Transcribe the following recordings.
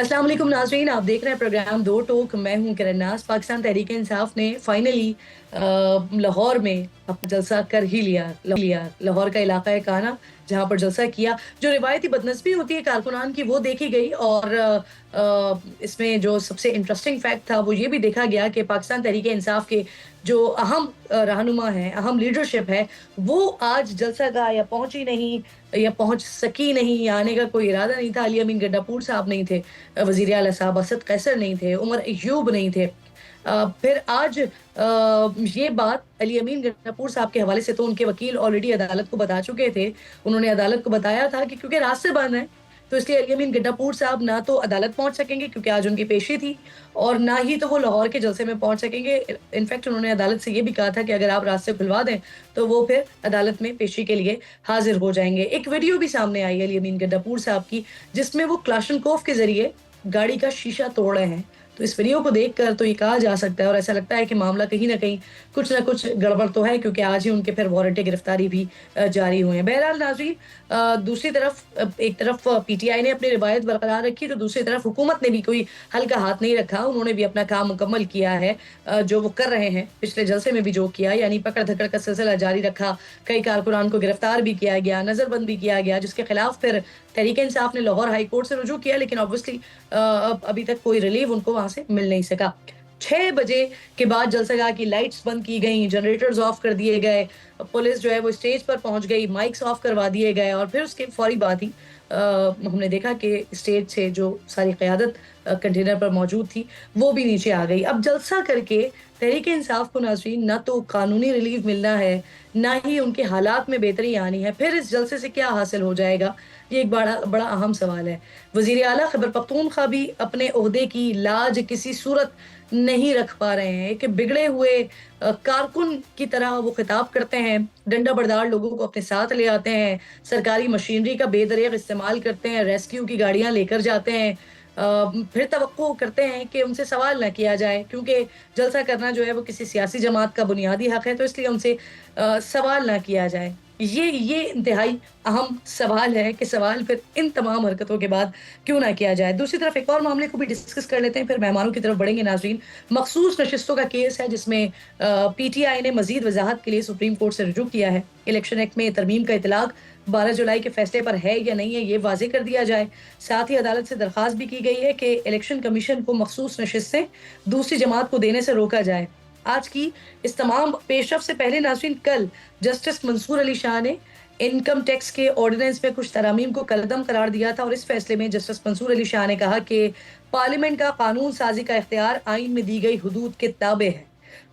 अस्सलाम वालेकुम नाज़रीन, आप देख रहे हैं प्रोग्राम दो टोक। मैं हूं किरण नाज। पाकिस्तान तहरीक इंसाफ ने फाइनली लाहौर में अपना जलसा कर ही लिया। लाहौर का इलाका है काना, जहां पर जलसा किया। जो रिवायती बदनस्बी होती है कारकुनान की, वो देखी गई। और इसमें जो सबसे इंटरेस्टिंग फैक्ट था वो ये भी देखा गया कि पाकिस्तान तहरीक इंसाफ के जो अहम रहनुमा हैं, अहम लीडरशिप है, वो आज जलसा गाह या पहुंची नहीं या पहुंच सकी नहीं, या आने का कोई इरादा नहीं था। अली अमीन गड्डापुर साहब नहीं थे, वजीर आला साहब असद कैसर नहीं थे, उमर अयूब नहीं थे। फिर आज ये बात अली अमीन गड्डापुर साहब के हवाले से तो उनके वकील ऑलरेडी अदालत को बता चुके थे। उन्होंने अदालत को बताया था कि क्योंकि रास्ते बंद हैं, तो इसलिए अली अमीन गड्डापुर साहब ना तो अदालत पहुंच सकेंगे क्योंकि आज उनकी पेशी थी, और ना ही तो वो लाहौर के जलसे में पहुंच सकेंगे। इनफैक्ट उन्होंने अदालत से ये भी कहा था कि अगर आप रास्ते खुलवा दें तो वो फिर अदालत में पेशी के लिए हाजिर हो जाएंगे। एक वीडियो भी सामने आई है अली अमीन गड्डापुर साहब की, जिसमें वो क्लाशनकोफ के जरिए गाड़ी का शीशा तोड़ रहे हैं। तो इस वीडियो को देखकर तो ये कहा जा सकता है और ऐसा लगता है कि मामला कहीं ना कुछ गड़बड़ तो है, क्योंकि आज ही उनके फिर वारंट गिरफ्तारी भी जारी हुए हैं। बहरहाल नाज़रीन, दूसरी तरफ एक तरफ पीटीआई ने अपनी रिवायत बरकरार रखी, तो दूसरी तरफ हुकूमत ने भी कोई हल्का हाथ नहीं रखा। उन्होंने भी अपना काम मुकम्मल किया है। जो वो कर रहे हैं पिछले जलसे में भी जो किया, यानी पकड़ धकड़ का सिलसिला जारी रखा। कई कारकुनान को गिरफ्तार भी किया गया, नजरबंद भी किया गया, जिसके खिलाफ फिर तहरीक इंसाफ ने लाहौर हाई कोर्ट से रुजू किया, लेकिन ऑब्वियसली अभी तक कोई रिलीफ उनको वहां से मिल नहीं सका। 6 बजे के बाद जलसागाह की लाइट्स बंद की गई, जनरेटर्स ऑफ कर दिए गए, पुलिस जो है वो स्टेज पर पहुंच गई, माइक्स ऑफ करवा दिए गए, और फिर उसके फौरी बाद ही हमने देखा कि स्टेज से जो सारी क़यादत कंटेनर पर मौजूद थी वो भी नीचे आ गई। अब जलसा करके तहरीक इंसाफ को नाज़रीन ना तो कानूनी रिलीफ मिलना है, ना ही उनके हालात में बेहतरी आनी है। फिर इस जलसे से क्या हासिल हो जाएगा, ये एक बड़ा बड़ा अहम सवाल है। वज़ीर आला खैबर पख्तूनख्वा भी अपने ओहदे की लाज किसी सूरत नहीं रख पा रहे हैं कि बिगड़े हुए कारकुन की तरह वो खिताब करते हैं, डंडा बरदार लोगों को अपने साथ ले आते हैं, सरकारी मशीनरी का बेदरिग इस्तेमाल करते हैं, रेस्क्यू की गाड़ियां लेकर जाते हैं। फिर तवक्को करते हैं कि उनसे सवाल ना किया जाए, क्योंकि जलसा करना जो है वो किसी सियासी जमात का बुनियादी हक है, तो इसलिए उनसे सवाल ना किया जाए। ये इंतहाई अहम सवाल है कि सवाल फिर इन तमाम हरकतों के बाद क्यों ना किया जाए। दूसरी तरफ एक और मामले को भी डिस्कस कर लेते हैं, फिर मेहमानों की तरफ बढ़ेंगे नाजरीन। मखसूस नशिस्तों का केस है, जिसमें पीटीआई ने मजीद वजाहत के लिए सुप्रीम कोर्ट से रुजू किया है। इलेक्शन एक्ट में तरमीम का इतलाक 12 जुलाई के फैसले पर है या नहीं है, ये वाजे कर दिया जाए। साथ ही अदालत से दरख्वास्त भी की गई है कि इलेक्शन कमीशन को मखसूस नशिस्तें दूसरी जमात को देने से रोका जाए। आज की इस तमाम पेशरफ से पहले नाज़रीन, कल जस्टिस मंसूर अली शाह ने इनकम टैक्स के ऑर्डिनेंस में कुछ तरामीम को कलदम करार दिया था, और इस फैसले में जस्टिस मंसूर अली शाह ने कहा कि पार्लियामेंट का कानून साजी का इख्तियार आइन में दी गई हुदूद के ताबे है।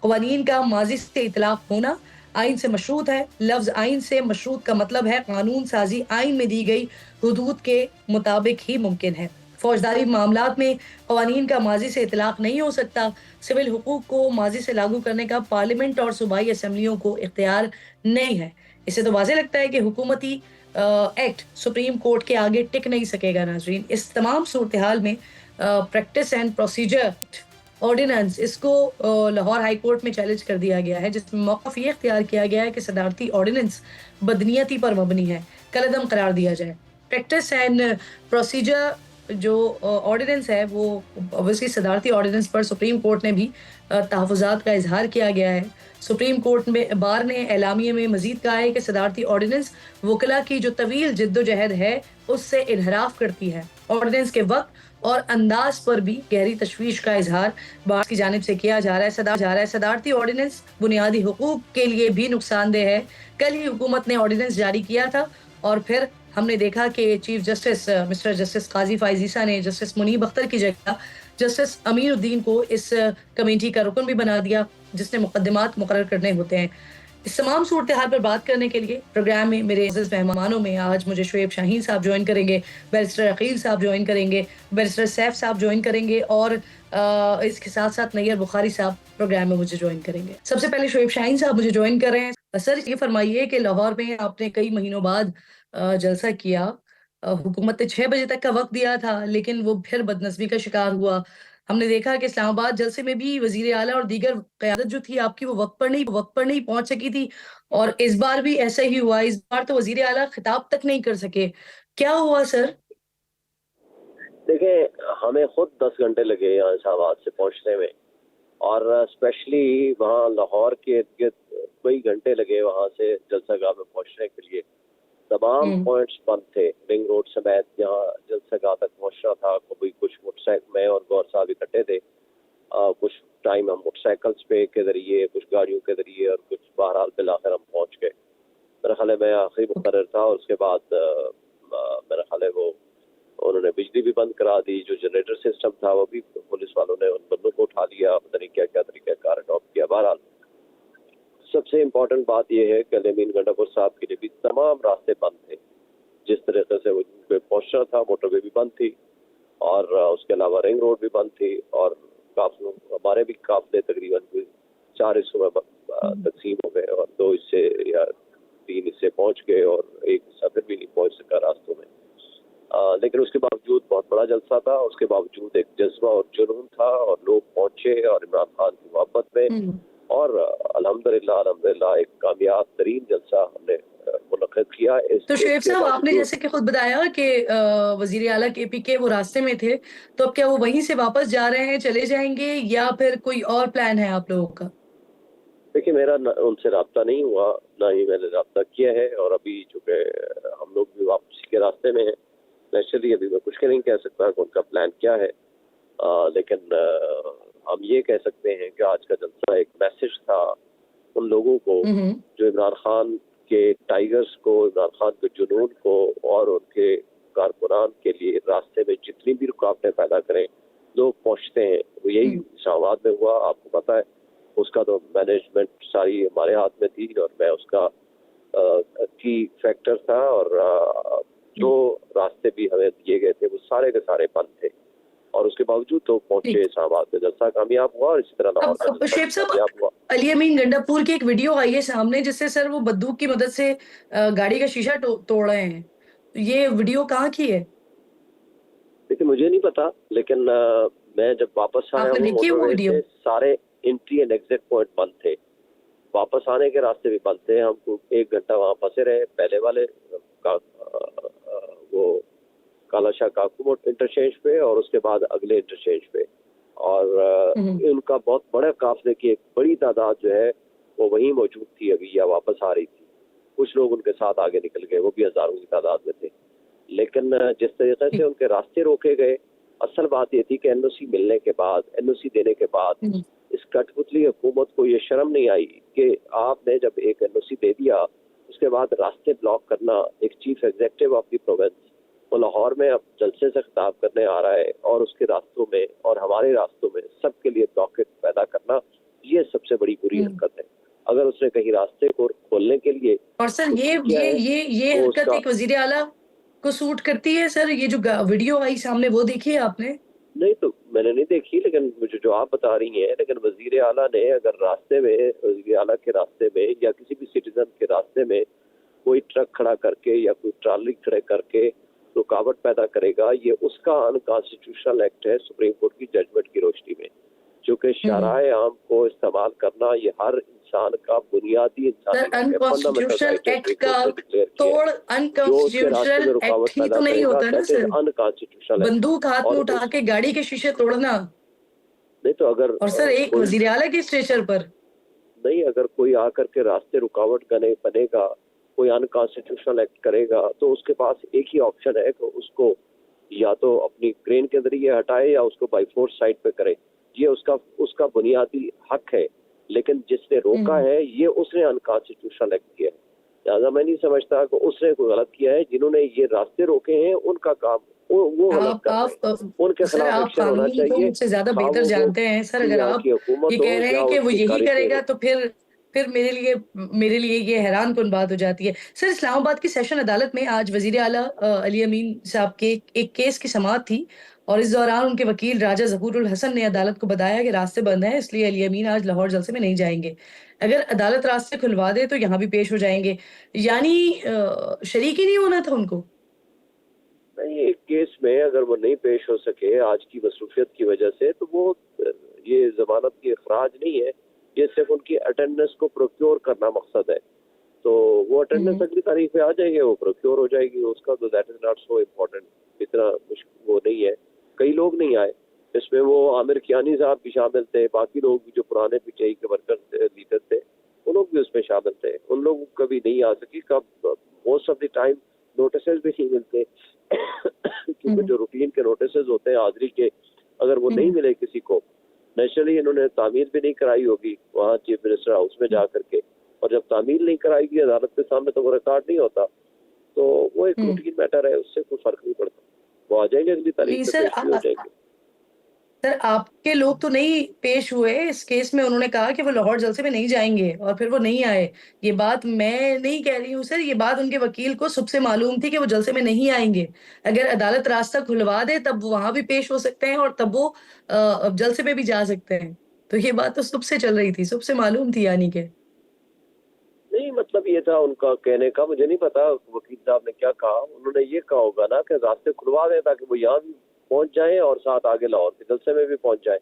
कवानीन का माजी से इतलाक होना आइन से मशरूत है। लफ्ज आइन से मशरूत का मतलब है कानून साजी आइन में दी गई हुदूद के मुताबिक ही मुमकिन है। फौजदारी मामलात में कवानीन का माजी से इतलाक नहीं हो सकता। सिविल हुकूक को माजी से लागू करने का पार्लियामेंट और सूबाई असम्बलियों को इख्तियार नहीं है। इससे तो वाज़ेह लगता है कि हुकूमती एक्ट सुप्रीम कोर्ट के आगे टिक नहीं सकेगा। नाजरीन, इस तमाम सूरत हाल में प्रैक्टिस एंड प्रोसीजर ऑर्डिनेंस, इसको लाहौर हाई कोर्ट में चैलेंज कर दिया गया है, जिसमें मौक़िफ़ ये इख्तियार किया गया है कि सदारती ऑर्डिनेंस बदनीयती पर मबनी है, कलअदम करार दिया जाए। प्रैक्टिस एंड प्रोसीजर जो ऑर्डिनेंस है वो ऑब्वियसली सदारती ऑर्डिनेंस पर सुप्रीम कोर्ट ने भी तहफ़्फ़ुज़ात का इजहार किया गया है। सुप्रीम कोर्ट में बार ने एलामिया में मजीद कहा है कि सदारती ऑर्डिनेंस वकला की जो तवील जिद्दोजहद है उससे इनहराफ करती है। ऑर्डिनेंस के वक्त और अंदाज पर भी गहरी तशवीश का इजहार बार की जानिब से किया जा रहा है। सदारती ऑर्डिनेंस बुनियादी हुकूक के लिए भी नुकसानदेह है। कल ही हुकूमत ने ऑर्डिनेंस जारी किया था, और फिर हमने देखा कि चीफ जस्टिस मिस्टर जस्टिस काजी फाइज ईसा ने जस्टिस मुनीब अख्तर की जगह जस्टिस अमीरुद्दीन को इस कमेटी का रुकन भी बना दिया, जिसने मुकदमात मुकर्रर करने होते हैं। इस तमाम सूरत हाल पर बात करने के लिए प्रोग्राम में मेरे अज़ीज़ मेहमानों में आज मुझे शुएब शाहीन साहब ज्वाइन करेंगे, बैरिस्टर अकील साहब ज्वाइन करेंगे, बैरिस्टर सैफ साहब ज्वाइन करेंगे, और इसके साथ साथ नैयर बुखारी साहब प्रोग्राम में मुझे ज्वाइन करेंगे। सबसे पहले शुएब शाहीन साहब मुझे ज्वाइन कर रहे हैं। सर, ये फरमाइए कि लाहौर में आपने कई महीनों बाद जलसा किया। हुकूमत ने 6 बजे तक का वक्त दिया था, लेकिन वो फिर बदनस्बी का शिकार हुआ। हमने देखा कि इस्लामाबाद जलसे में भी वजीर आला और दीगर क़यादत जो थी आपकी, वो वक्त पर नहीं पहुंच सकी थी, और इस बार भी ऐसा ही हुआ। इस बार तो वजीर आला खिताब तक नहीं कर सके। क्या हुआ सर? देखें, हमें खुद 10 घंटे लगे यहाँ इस्लामाबाद से पहुँचने में, और स्पेशली वहाँ लाहौर के इर्द-गिर्द कई घंटे लगे वहाँ से जलसागाह में पहुँचने के लिए। तमाम हम्म। पॉइंट्स बंद थे, रिंग रोड समेत जहाँ जलसागाह तक पहुँचना था। कोई कुछ मोटरसाइकिल, मैं और गौर साहब इकट्ठे थे। कुछ टाइम हम मोटरसाइकिल्स पे के ज़रिए, कुछ गाड़ियों के ज़रिए, और कुछ बहरहाल बिलाखिर हम पहुँच गए। मेरा ख्याल है मैं आखिरी ओके। मुकर्रर था, और उसके बाद मेरा ख्याल है वो उन्होंने बिजली भी बंद करा दी। जो जनरेटर सिस्टम था वो भी पुलिस वालों ने उन बंदों को उठा लिया, पता नहीं क्या क्या तरीक़ाकार अडॉप्ट किया। बहरहाल सबसे इम्पोर्टेंट बात यह है कि अमीन गंडापुर साहब के लिए भी तमाम रास्ते बंद थे। जिस तरीके से वो पहुंचना था, मोटरवे भी बंद थी, और उसके अलावा रिंग रोड भी बंद थी, और काफिलों हमारे भी काफिले तकरीबन 4 हिस्सों में तकसीम हो गए, और 2 हिस्से या 3 हिस्से पहुंच गए, और एक हिस्सा फिर भी नहीं पहुंच सका रास्तों में। लेकिन उसके बावजूद बहुत बड़ा जलसा था, उसके बावजूद एक जज्बा और जुनून था, और लोग पहुंचे और इमरान खान की मोहब्बत में, हम्म। और अल्हम्दुलिल्लाह एक कामयाब तरीन जलसा हमने मुनक्किद किया। तो शुएब इसके साहब, आपने बावजूद जैसे कि खुद बताया कि वजीर आला केपी के वो रास्ते में थे, तो अब क्या वो वहीं से वापस जा रहे हैं, चले जाएंगे, या फिर कोई और प्लान है आप लोगों का? देखिए, मेरा उनसे राब्ता नहीं हुआ, ना ही मैंने राब्ता किया है, और अभी चूंकि हम लोग भी वापसी के रास्ते में हैं, नेचुरली अभी मैं कुछ के नहीं कह सकता कि उनका प्लान क्या है। लेकिन हम ये कह सकते हैं कि आज का जलसा एक मैसेज था उन लोगों को हम्म। जो इमरान खान के टाइगर्स को, इमरान खान के जुनून को, और उनके कारकुनान के लिए रास्ते में जितनी भी रुकावटें पैदा करें, लोग पहुंचते हैं। वो यही हम्म। इस्लामाबाद में हुआ, आपको पता है। उसका तो मैनेजमेंट सारी हमारे हाथ में थी, और मैं उसका की फैक्टर था, और जो रास्ते भी हमें दिए गए थे वो सारे के सारे बंद थे, और उसके बावजूद तो पहुंचे ठीक। इस्लामाबाद में। जलसा कामयाब हुआ, और इसी तरह लाहौर का अब जलसा भी शेख साहब, कामयाब हुआ। अली अमीन गंडापुर की एक वीडियो आई है सामने, जिससे सर वो बंदूक की मदद से गाड़ी का शीशा तोड़ रहे हैं। तो ये वीडियो कहाँ की है? देखिए, मुझे नहीं पता, लेकिन मैं जब वापस आया आपने हूँ देखी है वो मोटरवे वीडियो? से, सारे एंट्री एंड एग्जिट पॉइंट बंद थे। वापस आने के रास्ते भी बंद थे। हम 1 घंटा वहाँ फंसे रहे, पहले वाले वो कालाशाह काकूमोट इंटरचेंज पे, और उसके बाद अगले इंटरचेंज पे, और हम्म। उनका बहुत बड़ा काफिले की एक बड़ी तादाद जो है वो वहीं मौजूद थी अभी, या वापस आ रही थी। कुछ लोग उनके साथ आगे निकल गए, वो भी हजारों की तादाद में थे। लेकिन जिस तरीके से ठीक। उनके रास्ते रोके गए, असल बात ये थी कि एनओसी मिलने के बाद, एनओसी देने के बाद, हम्म। इस कठपुतली हुकूमत को ये शर्म नहीं आई कि आपने जब एक एनओसी दे दिया, उसके बाद रास्ते ब्लॉक करना। एक chief executive of the province वो लाहौर में अब जलसे से खिताब करने आ रहा है, और उसके रास्तों में और हमारे रास्तों में सबके लिए ब्लॉकेज पैदा करना, ये सबसे बड़ी बुरी हम्म। हरकत है। अगर उसने कहीं रास्ते को खोलने के लिए और सर, कुछ ये भी किया ये है, ये ये वो हरकत उसका। एक वजीर आला को सूट करती है सर? ये जो वीडियो आई सामने, वो देखी है आपने? नहीं, तो मैंने नहीं देखी, लेकिन मुझे जो आप बता रही हैं, लेकिन वजीर आला ने अगर रास्ते में, वजीर आला के रास्ते में या किसी भी सिटीजन के रास्ते में कोई ट्रक खड़ा करके या कोई ट्राली खड़े करके रुकावट पैदा करेगा, ये उसका अनकॉन्स्टिट्यूशनल एक्ट है सुप्रीम कोर्ट की जजमेंट की रोशनी में। क्योंकि हम्म। शराए आम को इस्तेमाल करना ये हर इंसान का बुनियादी सर, इंसानी हक है, फंडामेंटल अनकॉन्स्टिट्यूशनल राइट है, एक्ट सुप्रीम का कोर्ट ने डिक्लेयर किया है। तोड़ जो उसके रास्ते अनकॉन्स्टिट्यूशनल में एक्ट रुकावट ही पैदा तो नहीं करेगा, होता ना that is sir. Unconstitutional act. बंदूक हाथ में और उठा के गाड़ी के शीशे तोड़ना, नहीं तो अगर और सर एक कोई वजीर आला के स्टेचर पर। नहीं, अगर कोई आकर के रास्ते रुकावट बनेगा, कोई अनकॉन्स्टिट्यूशनल एक्ट करेगा, तो उसके पास एक ही ऑप्शन है कि उसको या तो अपनी क्रेन के जरिए हटाए, या उसको बाई फोर्स साइड पे करे। ये उसका उसका बुनियादी हक है। लेकिन जिसने रोका हम्म। है, ये उसने अनकॉन्स्टिट्यूशनल एक्ट किया है। लिहाजा मैं नहीं समझता कि उसने कोई गलत किया है। जिन्होंने ये रास्ते रोके हैं, उनका काम वो गलत आप कर रहे हैं। उनके सर, खिलाफ आप एक्शन होना कानून को चाहिए, मुझसे ज्यादा खा बेहतर वो जानते हैं सर। अगर यहाँ आप की हुकूमत ये हो कह रहे या हैं कि वो उसकी यही कारिशें करेगा, हो। तो फिर मेरे लिए ये हैरान कुन बात हो जाती है। सर, इस्लामाबाद की सेशन अदालत में आज वजीर आला अली अमीन साहब के एक केस की समाअत थी, और इस दौरान उनके वकील राजा जहूर उल हसन ने अदालत को बताया कि रास्ते बंद हैं, इसलिए अली अमीन आज लाहौर जलसे में नहीं जाएंगे। अगर अदालत रास्ते खुलवा दे तो यहाँ भी पेश हो जाएंगे। यानी शरीक ही नहीं होना था उनको? नहीं, एक केस में अगर वो नहीं पेश हो सके आज की मसरूफियत की वजह से, तो वो ये जमानत की अखराज नहीं है। ये सिर्फ उनकी अटेंडेंस को प्रोक्योर करना मकसद है। तो वो अटेंडेंस हम्म। अगली तारीख पे आ जाएगी, वो प्रोक्योर हो जाएगी उसका, तो that is not so important. इतना मुश्किल वो नहीं है। कई लोग नहीं आए, इसमें वो आमिर कियानी साहब भी शामिल थे, बाकी लोग भी जो पुराने पीटीआई के वर्कर लीडर थे वो लोग भी उसमें शामिल थे। उन लोग कभी नहीं आ सकी, कब most of the time notice भी नहीं मिलते क्योंकि जो रूटीन के नोटिस होते हैं हाजिरी के, अगर वो नहीं मिले किसी को, नेचुरली इन्होंने तामील भी नहीं कराई होगी वहाँ चीफ मिनिस्टर हाउस में जा करके, और जब तामील नहीं कराएगी अदालत के सामने तो वो रिकॉर्ड नहीं होता, तो वो एक रूटीन मैटर है, उससे कोई फर्क नहीं पड़ता। वो आ जाएंगे अगली तारीख में, सर पेश भी हो जाएंगे। सर आपके लोग तो नहीं पेश हुए इस केस में, उन्होंने कहा कि वो लाहौर जलसे में नहीं जाएंगे और फिर वो नहीं आए। ये बात मैं नहीं कह रही हूँ सर, ये बात उनके वकील को सुबह से मालूम थी कि वो जलसे में नहीं आएंगे। अगर अदालत रास्ता खुलवा दे तब वो वहां भी पेश हो सकते हैं और तब वो जलसे में भी जा सकते हैं। तो ये बात तो सुबह से चल रही थी, सुबह से मालूम थी यानी कि। नहीं, मतलब ये था उनका कहने का, मुझे नहीं पता वकील साहब ने क्या कहा। उन्होंने ये कहा होगा ना कि रास्ते खुलवा दें ताकि वो यहाँ भी पहुंच जाए और साथ आगे लाहौर के जलसे में भी पहुंच जाए।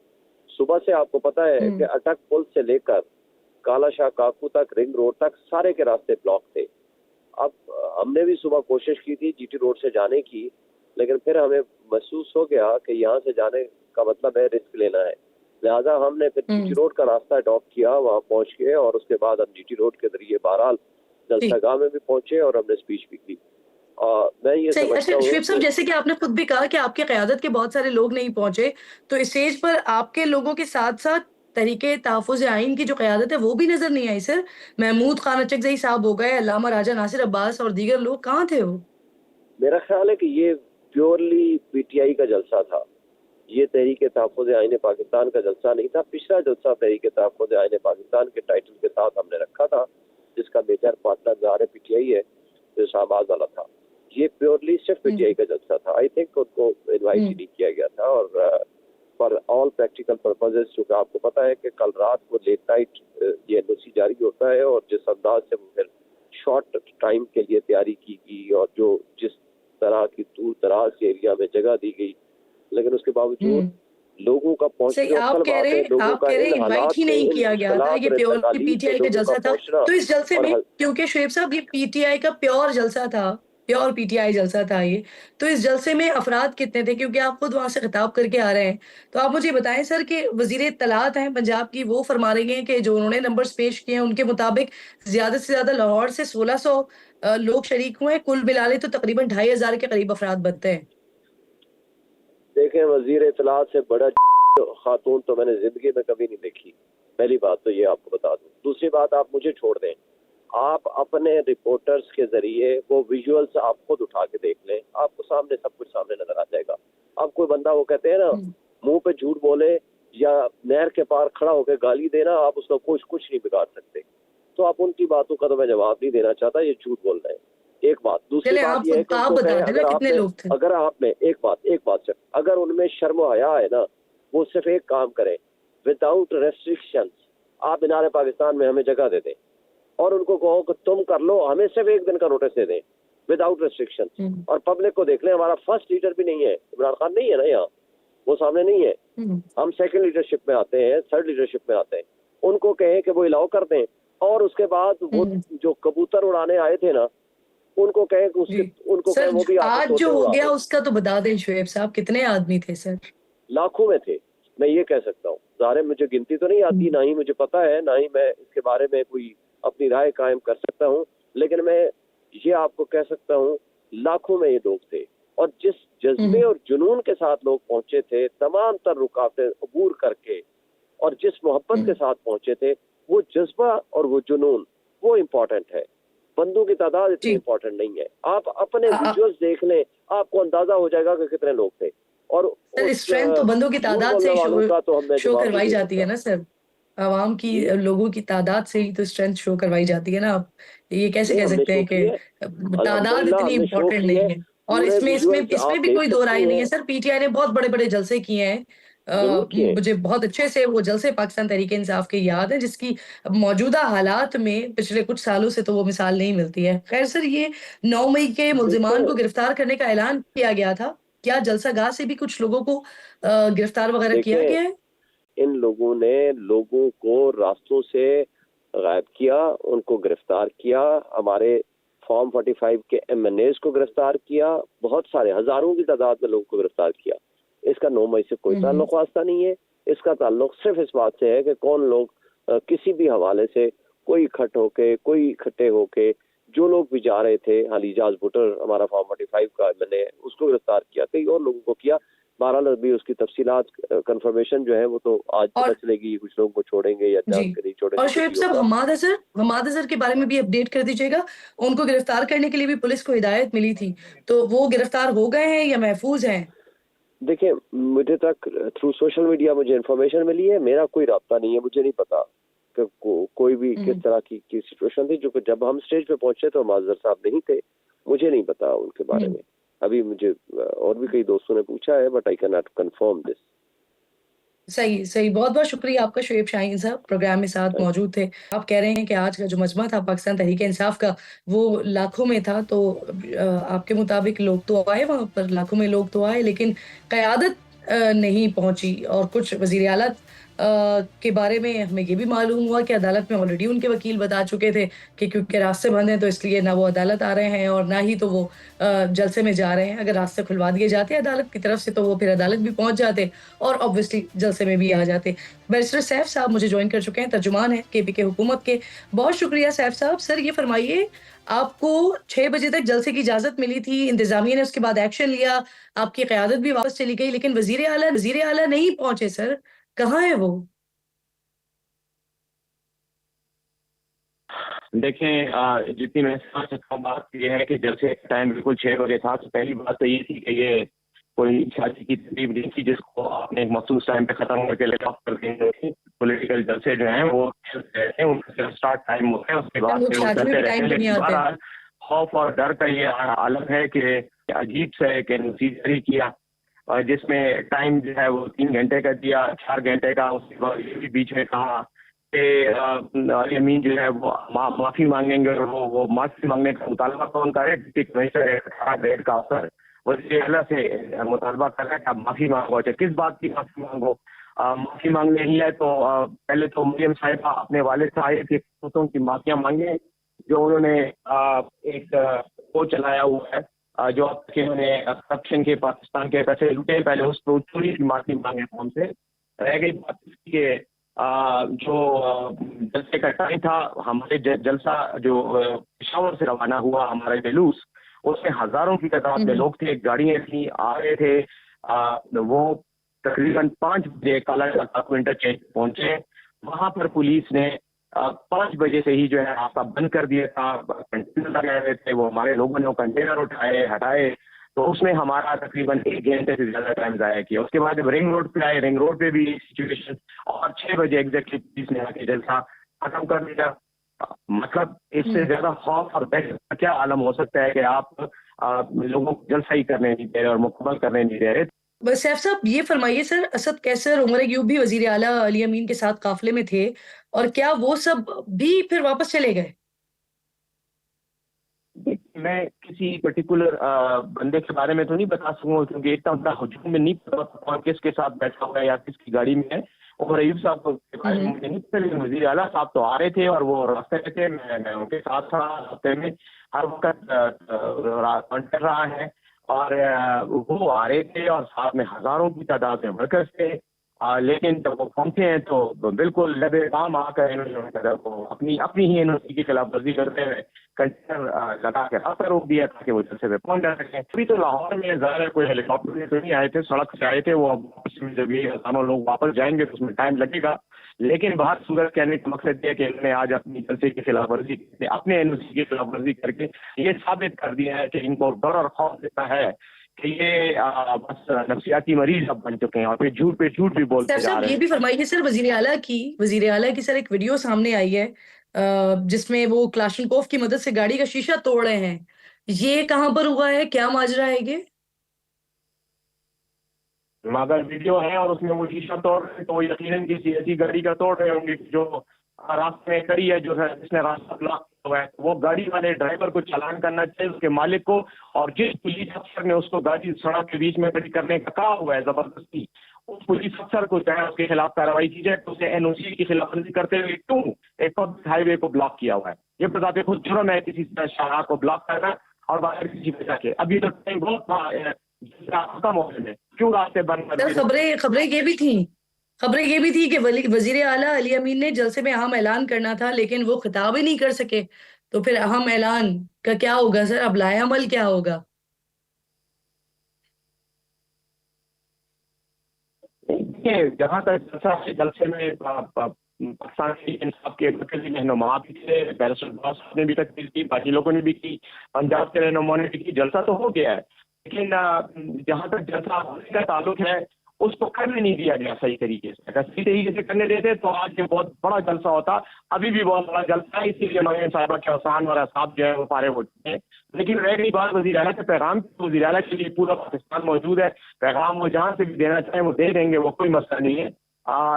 सुबह से आपको पता है कि अटक पुल से लेकर काला शाह काकू तक, रिंग रोड तक सारे के रास्ते ब्लॉक थे। अब हमने भी सुबह कोशिश की थी जीटी रोड से जाने की, लेकिन फिर हमें महसूस हो गया कि यहाँ से जाने का मतलब है रिस्क लेना है, लिहाजा हमने फिर जीटी रोड का रास्ता अडॉप्ट किया, वहाँ पहुंच गए और उसके बाद हम जीटी रोड के जरिए बहरहाल जलसागाह में भी पहुंचे और हमने स्पीच भी की। मैं ये सही। समझता अच्छा हूँ शुएब साहब, जैसे कि आपने खुद भी कहा कि आपकी क़यादत के बहुत सारे लोग नहीं पहुंचे, तो स्टेज पर आपके लोगों के साथ-साथ तहरीके तहफ़्फ़ुज़ आइन की जो क़यादत है वो भी नज़र नहीं आई सर? महमूद खान अचकज़ई साहब हो गए, अल्लामा राजा नासिर अब्बास और दीगर लोग, कहाँ थे वो? मेरा ख्याल है कि ये प्योरली पीटीआई का जलसा था, ये तहरीक तहफ़्फ़ुज़ आइन पाकिस्तान का जलसा नहीं था। पिछला जलसा तहरीक तहफ़्फ़ुज़ आइन पाकिस्तान के टाइटल के साथ हमने रखा था, जिसका मेजर पार्टनर ज़ाहिर पीटीआई है, जो शाहबाज वाला था। ये प्योरली सिर्फ पीटीआई का जलसा था। आई थिंक उनको इनवाइट ही नहीं किया गया था, और फॉर ऑल प्रैक्टिकल पर्पजेज, चूँकि आपको पता है कि कल रात को लेट नाइट ये एनओसी जारी होता है, और जिस अंदाज से वो फिर शॉर्ट टाइम के लिए तैयारी की गई और जो जिस तरह की दूर दराज के एरिया में जगह दी गई, लेकिन उसके बावजूद लोगों का पहुंचना, सही। जो असल बात है, लोगों आप का कह रहे इन इनवाइट हालात ही में, नहीं इन किया गया था, मुश्किलात ये और इन प्योरली तकालीफ में पीटीआई का लोगों का जलसा था। पहुंचना तो इस जलसे और में, क्योंकि शुएब साहब ये पीटीआई का प्योर जलसा था, प्योर पीटीआई जलसा था ये, तो इस जलसे में अफराद कितने थे? क्योंकि आप खुद वहाँ से खिताब करके आ रहे हैं। तो आप मुझे बताएँ सर कि वज़ीर इत्तलात हैं पंजाब की, वो फरमा रही हैं कि जो उन्होंने नंबर्स पेश किए हैं उनके मुताबिक ज़्यादा से ज़्यादा लाहौर से 1600 लोग शरीक हुए हैं, कुल मिला लें तो तकरीबन 2500 के करीब अफराद बनते हैं। देखें, वजीर इत्तलात से बड़ा खातून तो मैंने जिंदगी में कभी नहीं देखी। पहली बात तो ये आपको बता दूं। दूसरी बात, आप मुझे छोड़ दें, आप अपने रिपोर्टर्स के जरिए वो विजुअल्स आप खुद उठा के देख लें, आपको सामने सब कुछ सामने नजर आ जाएगा। अब कोई बंदा, वो कहते हैं ना, मुंह पे झूठ बोले या नहर के पार खड़ा होकर गाली देना, आप उसका कुछ नहीं बिगाड़ सकते। तो आप उनकी बातों का तो मैं जवाब नहीं देना चाहता, ये झूठ बोल रहे हैं। एक बात। दूसरी चले बात यह है कि आप उनको बता कहें, देना कितने लोग थे? अगर आप में एक बात सिर्फ, अगर उनमें शर्म हया है ना, वो सिर्फ एक काम करें, विदाउट रेस्ट्रिक्शंस आप मीनार पाकिस्तान में हमें जगह दे दें और उनको कहो कि तुम कर लो, हमें सिर्फ एक दिन का नोटिस दे दें विदाउट रेस्ट्रिक्शंस। और पब्लिक को देख लें, हमारा फर्स्ट लीडर भी नहीं है, इमरान खान नहीं है ना यहाँ, वो सामने नहीं है, हम सेकंड लीडरशिप में आते हैं, थर्ड लीडरशिप में आते हैं। उनको कहें कि वो अलाउ कर दें, और उसके बाद वो जो कबूतर उड़ाने आए थे ना, उनको कहें कि उनको कहें सर वो भी आके आज तोते जो हो उड़ा गया दें। उसका तो बता दें शुएब साहब, कितने आदमी थे सर? लाखों में थे, मैं ये कह सकता हूँ। ज़ाहिर मुझे गिनती तो नहीं आती, ना ही मुझे पता है, ना ही मैं इसके बारे में कोई अपनी राय कायम कर सकता हूँ, लेकिन मैं ये आपको कह सकता हूँ, लाखों में ये लोग थे। और जिस जज्बे और जुनून के साथ लोग पहुंचे थे, तमाम तर रुकावटें अबूर करके, और जिस मोहब्बत के साथ पहुंचे थे, वो जज्बा और वो जुनून, वो इम्पोर्टेंट है। बंदों की तादाद इतनी इम्पोर्टेंट नहीं है। आप अपने विजुअल्स देख लें, आपको अंदाजा हो जाएगा कि कितने लोग थे। और सर स्ट्रेंथ तो बंदों की झूठ तादाद से बोलने ही वालों का तो मैं शो जवाब नहीं करवाई दे जाती है सकता ना सर। आवाम की, जी। लोगों की तादाद से ही तो स्ट्रेंथ शो करवाई जाती है ना। आप ये कैसे नहीं, कह हमने सकते शो हैं कि किए, तादाद अल्हम्दुलिल्लाह इतनी हमने शो इम्पोर्टेंट किए। नहीं है? और पूरे इसमें इसमें विजुअल्स इसमें आप भी देख कोई दो राय सकती नहीं हैं, है सर, पीटीआई ने बहुत बड़े बड़े जलसे किए हैं। जरूर किए। मुझे बहुत अच्छे से वो जलसे पाकिस्तान तहरीक इंसाफ के याद है, जिसकी मौजूदा हालात में पिछले कुछ सालों से तो वो मिसाल नहीं मिलती है। खैर सर, ये 9 मई के मुल्जिमान को देखिए गिरफ्तार करने का ऐलान किया गया था। क्या जलसागाह से भी कुछ लोगों को गिरफ्तार वगैरह किया देखिए गया है? इन लोगों ने लोगों को रास्तों से गायब किया, उनको गिरफ्तार किया, हमारे फॉर्म 45 के एमएनएस को गिरफ्तार किया, बहुत सारे हजारों की तादाद में लोगों को गिरफ्तार किया। इसका 9 मई से कोई ताल्लुक वास्ता नहीं है। इसका ताल्लुक सिर्फ इस बात से है कि कौन लोग किसी भी हवाले से कोई इकट्ठे होके जो लोग भी जा रहे थे, हालीजाज बुटर हमारा फॉर्म 45 का मैंने उसको गिरफ्तार किया, कई और लोगों को किया। बहरहाल अभी उसकी तफसीलात कंफर्मेशन जो है वो तो आज पता चलेगी, कुछ लोगों को छोड़ेंगे या जान के नहीं छोड़ेंगे। और शोएब साहब, हमाद अजहर के बारे में भी अपडेट कर दीजिएगा। उनको गिरफ्तार करने के लिए भी पुलिस को हिदायत मिली थी, तो वो गिरफ्तार हो गए हैं या महफूज हैं? देखिए, मुझे तक थ्रू सोशल मीडिया मुझे इन्फॉर्मेशन मिली है, मेरा कोई राब्ता नहीं है, मुझे नहीं पता कि कोई भी किस तरह की सिचुएशन थी। जो जब हम स्टेज पे पहुंचे तो माजर साहब नहीं थे, मुझे नहीं पता उनके बारे में। अभी मुझे और भी कई दोस्तों ने पूछा है, but I can not confirm this. सही, बहुत बहुत शुक्रिया आपका शोएब शाहीन साहब, प्रोग्राम में साथ मौजूद थे। आप कह रहे हैं कि आज का जो मजमा था पाकिस्तान तहरीक इंसाफ का, वो लाखों में था, तो आपके मुताबिक लोग तो आए वहां पर, लाखों में लोग तो आए, लेकिन क़यादत नहीं पहुंची। और कुछ वजीर आला के बारे में हमें ये भी मालूम हुआ कि अदालत में ऑलरेडी उनके वकील बता चुके थे कि क्योंकि रास्ते बंद हैं तो इसलिए ना वो अदालत आ रहे हैं और ना ही तो वो जलसे में जा रहे हैं। अगर रास्ते खुलवा दिए जाते अदालत की तरफ से तो वो फिर अदालत भी पहुंच जाते और ऑब्वियसली जलसे में भी आ जाते। बैरिस्टर सैफ साहब मुझे ज्वाइन कर चुके हैं, तर्जुमान है केपीके हुकूमत के। बहुत शुक्रिया सैफ साहब। सर ये फरमाइए, आपको 6 बजे तक जलसे की इजाजत मिली थी, इंतजामिया ने उसके बाद एक्शन लिया, आपकी क़यादत भी वापस चली गई, लेकिन वजीर आला नहीं पहुंचे। सर कहाँ है वो? देखें, जितनी मैं समझ सकता हूँ, बात यह है कि जब से टाइम बिल्कुल 6 बजे था, तो पहली बात तो ये थी कि ये कोई शादी की तकरीब नहीं थी जिसको आपने एक मखसूस टाइम पे खत्म करके लेट ऑफ कर देंगे। पॉलिटिकल जलसे जो हैं वो रहते हैं, उनका सिर्फ स्टार्ट टाइम होता है, उसके बाद से वो चलते रहते हैं। लेकिन बहरहाल खौफ और डर का ये आलम है कि अजीब सा एक एनओसी जारी किया और जिसमें टाइम जो है वो 3 घंटे का दिया, 4 घंटे का। उसके बाद ये भी बीच में कहा कि अमीन जो है वो माफी मांगेंगे और वो माफी मांगने का मुतालबा कौन करे? डिप्टी कमिश्नर 18 ग्रेड का अफसर वज़ीर आला से मुतालबा कर रहा है कि आप माफी मांगो। अच्छा, किस बात की माफी मांगो? माफी मांगने ही है तो पहले तो मरियम साहिबा अपने वालिद साहिब के पुतों की माफियां मांगे, जो उन्होंने एक वो चलाया हुआ है, जो अब तक उन्होंने करप्शन के पाकिस्तान के पैसे लुटे, पहले उस पर चोरी की माफी मांगे हमसे। रह गई बात के जो जलसे का टाइम था, हमारे जलसा जो पेशावर से रवाना हुआ, हमारा जुलूस, उसमें हजारों की तादाद में लोग थे, गाड़ियां थी, आ रहे थे। वो तकरीबन 5 बजे काला इंटरचेंज पहुंचे। वहां पर पुलिस ने 5 बजे से ही जो है रास्ता बंद कर दिया था, कंटेनर लगाए हुए थे। वो हमारे लोगों ने कंटेनर उठाए, हटाए, तो उसमें हमारा तकरीबन 1 घंटे से ज्यादा टाइम जाया किया। उसके बाद जब रिंग रोड पे आए, रिंग रोड पे भी सिचुएशन, और 6 बजे एग्जैक्टली पुलिस ने आके जलसा खत्म कर दिया। मतलब इससे ज्यादा खौफ और डर का क्या आलम हो सकता है कि आप लोगों को जलसा ही करने नहीं दे रहे और मुकम्मल करने नहीं दे रहे। बस सैफ साहब ये फरमाइए, सर असद कैसर, उमर अयूब भी वजीर आला अली अमीन के साथ काफिले में थे, और क्या वो सब भी फिर वापस चले गए? मैं किसी पर्टिकुलर बंदे के बारे में तो नहीं बता सकूंगा, क्योंकि इतना बड़ा हुजूम में नहीं पता कौन किसके साथ बैठा हुआ है या किसकी गाड़ी में है। उमर अयूब साहब के बारे में मुझे नहीं पता, लेकिन वजीर आला साहब तो आ रहे थे और वो रास्ते में थे। मैं उनके साथ था रास्ते में, हर वक्त कॉन्टेक्ट रहा है, और वो आ रहे थे और साथ में हजारों की तादाद में वर्कर्स थे। लेकिन जब वो पहुंचे हैं तो बिल्कुल लबे काम आकर इन्होंने अपनी ही एनओसी की खिलाफ वर्जी करते हुए कंटेनर लगा के रास्ता रोक दिया था कि वो जलसे पे पहुंच जा सके। अभी तो लाहौर में ज़ाहिर है कोई हेलीकॉप्टर तो नहीं आए थे, सड़क से आए थे। वो जब ये हजारों लोग वापस जाएंगे तो उसमें टाइम लगेगा, लेकिन बाहर सूरत कहने का मकसद यह कि इन्होंने आज अपनी जलसे की खिलाफ वर्जी, अपने एनओसी की खिलाफ वर्जी करके ये साबित कर दिया है कि इनको डर और खौफ देता है कि ये बस नफसियाती मरीज अब बन चुके हैं और फिर झूठ पे झूठ भी बोलते जा रहे हैं। ये भी फरमाइए सर, वजीर आला की सर एक वीडियो सामने आई है जिसमें वो क्लाशनकोफ की मदद से गाड़ी का शीशा तोड़ रहे हैं। ये कहाँ पर हुआ है, क्या माजरा है ये? अगर वीडियो है और उसमें वो शीशा तोड़ रहे हैं तो यकीनन किसी ऐसी गाड़ी का तोड़ रहे होंगे जो रास्ते में खड़ी है, जो है जिसने रास्ता ब्लॉक किया हुआ है। वो गाड़ी वाले ड्राइवर को चालान करना चाहिए, उसके मालिक को, और जिस पुलिस अफसर ने उसको गाड़ी सड़क के बीच में खड़ी करने का कहा हुआ है जबरदस्ती, उस पुलिस अफसर को चाहे उसके खिलाफ कार्रवाई की जाए। तो उसे एनओसी की खिलाफवर्जी करते हुए क्यों एक पब्लिक हाईवे को ब्लॉक किया हुआ है? ये बताते खुद जुर्म है किसी शाहराह को ब्लॉक करना और बाहर किसी वजह के। अभी तो टाइम बहुत खत्म हो गए, क्यों रास्ते बंद कर सर दिए? खबरें ये भी थी कि वजीर आला अली अमीन ने जलसे में अहम ऐलान करना था, लेकिन वो खिताब ही नहीं कर सके। तो फिर अहम ऐलान का क्या होगा सर? अब लाएअमल क्या होगा? देखिए, जहाँ तक जलसा है, जलसे में पाकिस्तान की इंसाफ के मरकजी रहनुमा भी थे, बैरिस्टर अब्बास साहब ने भी तकरीर की, बाकी लोगों ने भी की, पंजाब के रहनुमा ने भी की। जलसा तो हो गया है, लेकिन जहाँ तक जलसा होने का ताल्लुक है, उसको करने नहीं दिया गया सही तरीके से। अगर सही तरीके से करने देते तो आज ये बहुत बड़ा जलसा होता। अभी भी बहुत बड़ा जलसा है, इसीलिए मरीम साहिबा के आसान और असाब जो है वो फारिग हो चुके हैं। लेकिन रह गई बात वज़ीर आला के पैगाम की, वज़ीर आला के लिए पूरा पाकिस्तान मौजूद है। पैगाम वो जहाँ से भी देना चाहें वो दे देंगे, वो कोई मसला नहीं है।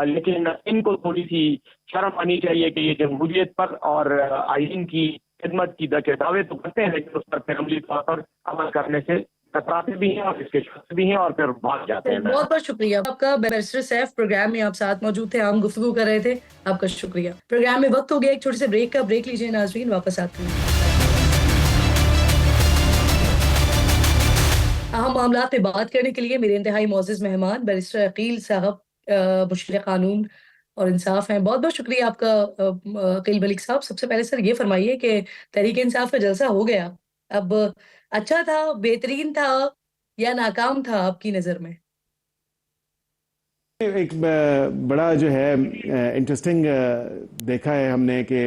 लेकिन इनको थोड़ी सी शर्म आनी चाहिए कि ये जमहूरियत पर और आइन की खिदमत की दावे तो करते हैं, लेकिन उस पर फिर अमली तौर पर अमल करने से कतराते भी हैं और इसके शख्स भी हैं और फिर भाग जाते हैं। बहुत बहुत शुक्रिया आपका। बैरिस्टर सैफ प्रोग्राम में आप साथ मौजूद थे, हम गुफ्तगू कर रहे थे, आपका शुक्रिया। प्रोग्राम में वक्त हो गया एक छोटे से ब्रेक का। ब्रेक लीजिए नाजरीन, वापस आते हैं। अहम मामला पे बात करने के लिए मेरे इंतहाई मोअज़्ज़ज़ मेहमान बैरिस्टर अकील साहब, मुशीर कानून और इंसाफ हैं। बहुत बहुत शुक्रिया आपका अकील मलिक साहब। सबसे पहले सर ये फरमाइए कि तहरीक इंसाफ का जलसा हो गया, अब अच्छा था, बेहतरीन था या नाकाम था आपकी नज़र में? एक बड़ा जो है इंटरेस्टिंग देखा है हमने कि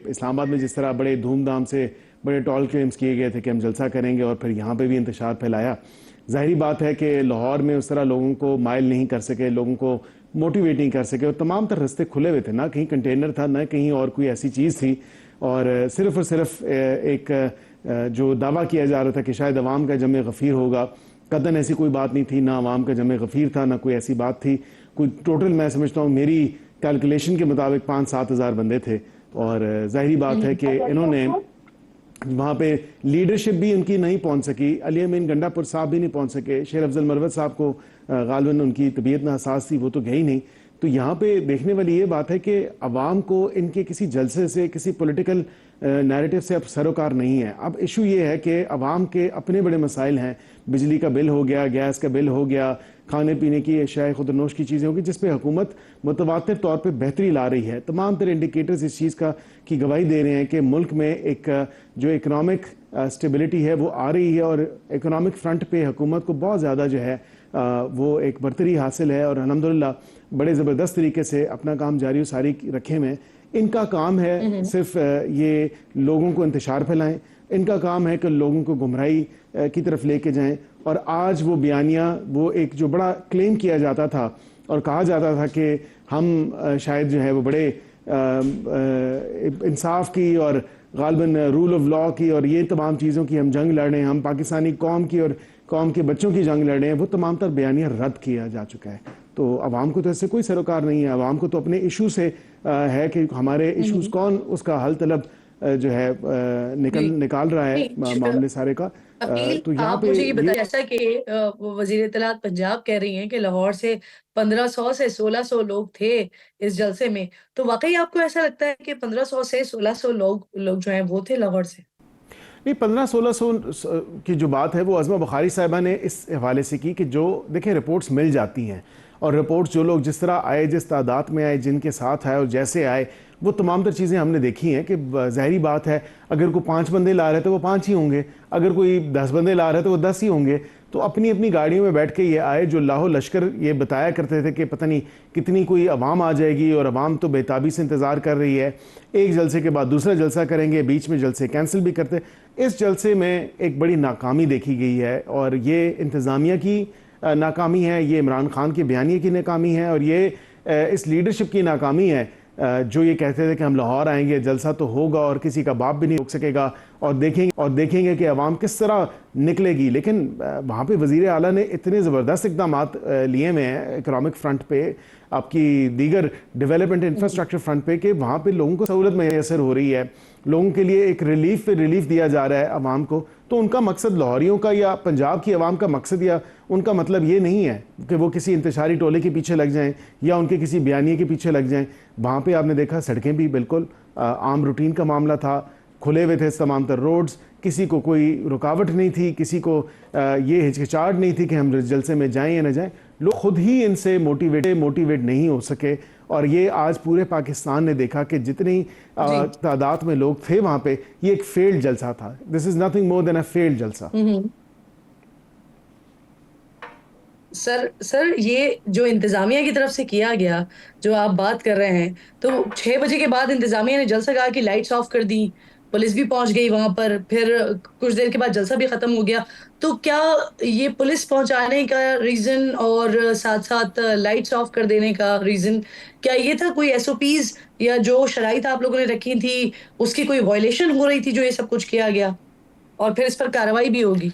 इस्लामाबाद में जिस तरह बड़े धूमधाम से बड़े टॉल क्लेम्स किए गए थे कि हम जलसा करेंगे और फिर यहाँ पे भी इंतशार फैलाया। जाहिर बात है कि लाहौर में उस तरह लोगों को माइल नहीं कर सके, लोगों को मोटिवेट नहीं कर सके, और तमाम तर रास्ते खुले हुए थे, ना कहीं कंटेनर था ना कहीं और कोई ऐसी चीज़ थी। और सिर्फ एक जो दावा किया जा रहा था कि शायद अवाम का जमे गफ़ीर होगा, कतन ऐसी कोई बात नहीं थी। ना अवाम का जमे गफ़ीर था, ना कोई ऐसी बात थी। कोई टोटल मैं समझता हूँ मेरी कैलकुलेशन के मुताबिक 5-7 हज़ार बंदे थे। और जाहिर बात है कि इन्होंने वहाँ पे लीडरशिप भी उनकी नहीं पहुँच सकी। अली अमीन गंडापुर साहब भी नहीं पहुँच सके। शेर अफजल मरवत साहब को गालिबन उनकी तबीयत नासाज थी, वो तो गए ही नहीं। तो यहाँ पे देखने वाली ये बात है कि अवाम को इनके किसी जलसे से, किसी पॉलिटिकल नैरेटिव से अब सरोकार नहीं है। अब इशू ये है कि अवाम के अपने बड़े मसाइल हैं। बिजली का बिल हो गया, गैस का बिल हो गया, खाने पीने की अशिया खुदरनोश की चीज़ें होगी, जिस पे हुकूमत मुतवातिर तौर पे बेहतरी ला रही है। तमाम तरह इंडिकेटर्स इस चीज़ की गवाही दे रहे हैं कि मुल्क में एक जो इकनॉमिक स्टेबिलिटी है वो आ रही है, और इकनॉमिक फ्रंट पे हुकूमत को बहुत ज़्यादा जो है वो एक बरतरी हासिल है। और अल्हम्दुलिल्लाह बड़े ज़बरदस्त तरीके से अपना काम जारी सारी रखे हुए। इनका काम है सिर्फ ये लोगों को इंतशार फैलाएं, इनका काम है कि लोगों को गुमराही की तरफ लेके जाएं। और आज वो बयानिया, वो एक जो बड़ा क्लेम किया जाता था और कहा जाता था कि हम शायद जो है वो बड़े इंसाफ की और गालिबन रूल ऑफ लॉ की और ये तमाम चीज़ों की हम जंग लड़ रहे हैं, हम पाकिस्तानी कौम की और कौम के बच्चों की जंग लड़ रहे हैं, वो तमाम तर बयानिया रद्द किया जा चुका है। तो अवाम को तो इससे कोई सरोकार नहीं है। अवाम को तो अपने इशू से है कि हमारे इशूज कौन उसका हल तलब जो है निकाल रहा है मामले सारे का। तो यहाँ आप पे मुझे ये बताइए, जैसा कि वजीर इत्तलात पंजाब कह रही हैं कि लाहौर से 1500 से 1600 लोग थे इस जलसे में, तो वाकई आपको ऐसा लगता है कि 1500 से 1600 लोग जो हैं वो थे लाहौर से? नहीं, 1500-1600 की जो बात है वो अज़मा बुखारी साहिबा ने इस हवाले से की कि जो देखें रिपोर्ट्स मिल जाती हैं, और रिपोर्ट्स जो लोग जिस तरह आए, जिस तादाद में आए, जिनके साथ आए और जैसे आए, वो तमाम तर चीज़ें हमने देखी हैं कि ज़ाहिरी बात है अगर कोई 5 बंदे ला रहे तो वो 5 ही होंगे, अगर कोई 10 बंदे ला रहे तो वो 10 ही होंगे। तो अपनी अपनी गाड़ियों में बैठ के ये आए। जो लाहौर लश्कर ये बताया करते थे कि पता नहीं कितनी कोई अवाम आ जाएगी, और अवाम तो बेताबी से इंतज़ार कर रही है, एक जलसे के बाद दूसरा जलसा करेंगे, बीच में जलसे कैंसिल भी करते। इस जलसे में एक बड़ी नाकामी देखी गई है, और ये इंतज़ामिया की नाकामी है, ये इमरान खान के बयानिए की नाकामी है, और ये इस लीडरशिप की नाकामी है जो ये कहते थे कि हम लाहौर आएंगे, जलसा तो होगा और किसी का बाप भी नहीं रोक सकेगा, और देखेंगे कि अवाम किस तरह निकलेगी। लेकिन वहाँ पे वज़ीर आला ने इतने ज़बरदस्त इक़दाम लिए हुए हैं इकनॉमिक फ्रंट पे, आपकी दीगर डेवलपमेंट इंफ्रास्ट्रक्चर फ्रंट पे, कि वहाँ पे लोगों को सहूलत मैसर हो रही है, लोगों के लिए एक रिलीफ पे रिलीफ दिया जा रहा है अवाम को। तो उनका मकसद लाहौरियों का या पंजाब की अवाम का मकसद या उनका मतलब ये नहीं है कि वो किसी इंतशारी टोले के पीछे लग जाएं या उनके किसी बयानिए के पीछे लग जाएं। वहाँ पे आपने देखा सड़कें भी बिल्कुल आम रूटीन का मामला था, खुले हुए थे तमाम तर रोड्स, किसी को कोई रुकावट नहीं थी, किसी को ये हिचकिचाहट नहीं थी कि हम जलसे में जाएं या ना जाएं। लोग खुद ही इनसे मोटिवेट नहीं हो सके, और ये आज पूरे पाकिस्तान ने देखा कि जितनी तादाद में लोग थे वहाँ पे, ये एक फेल्ड जलसा था। This is nothing more than a failed जलसा। सर ये जो इंतजामिया की तरफ से किया गया, जो आप बात कर रहे हैं, तो 6 बजे के बाद इंतजामिया ने जलसा कहा कि लाइट्स ऑफ कर दी, पुलिस भी पहुंच गई वहां पर, फिर कुछ देर के बाद जलसा भी खत्म हो गया। तो क्या ये पुलिस पहुंचाने का रीजन और साथ साथ लाइट्स ऑफ कर देने का रीजन, क्या ये था कोई एसओपीज या जो शराइत आप लोगों ने रखी थी उसकी कोई वायलेशन हो रही थी जो ये सब कुछ किया गया, और फिर इस पर कार्रवाई भी होगी?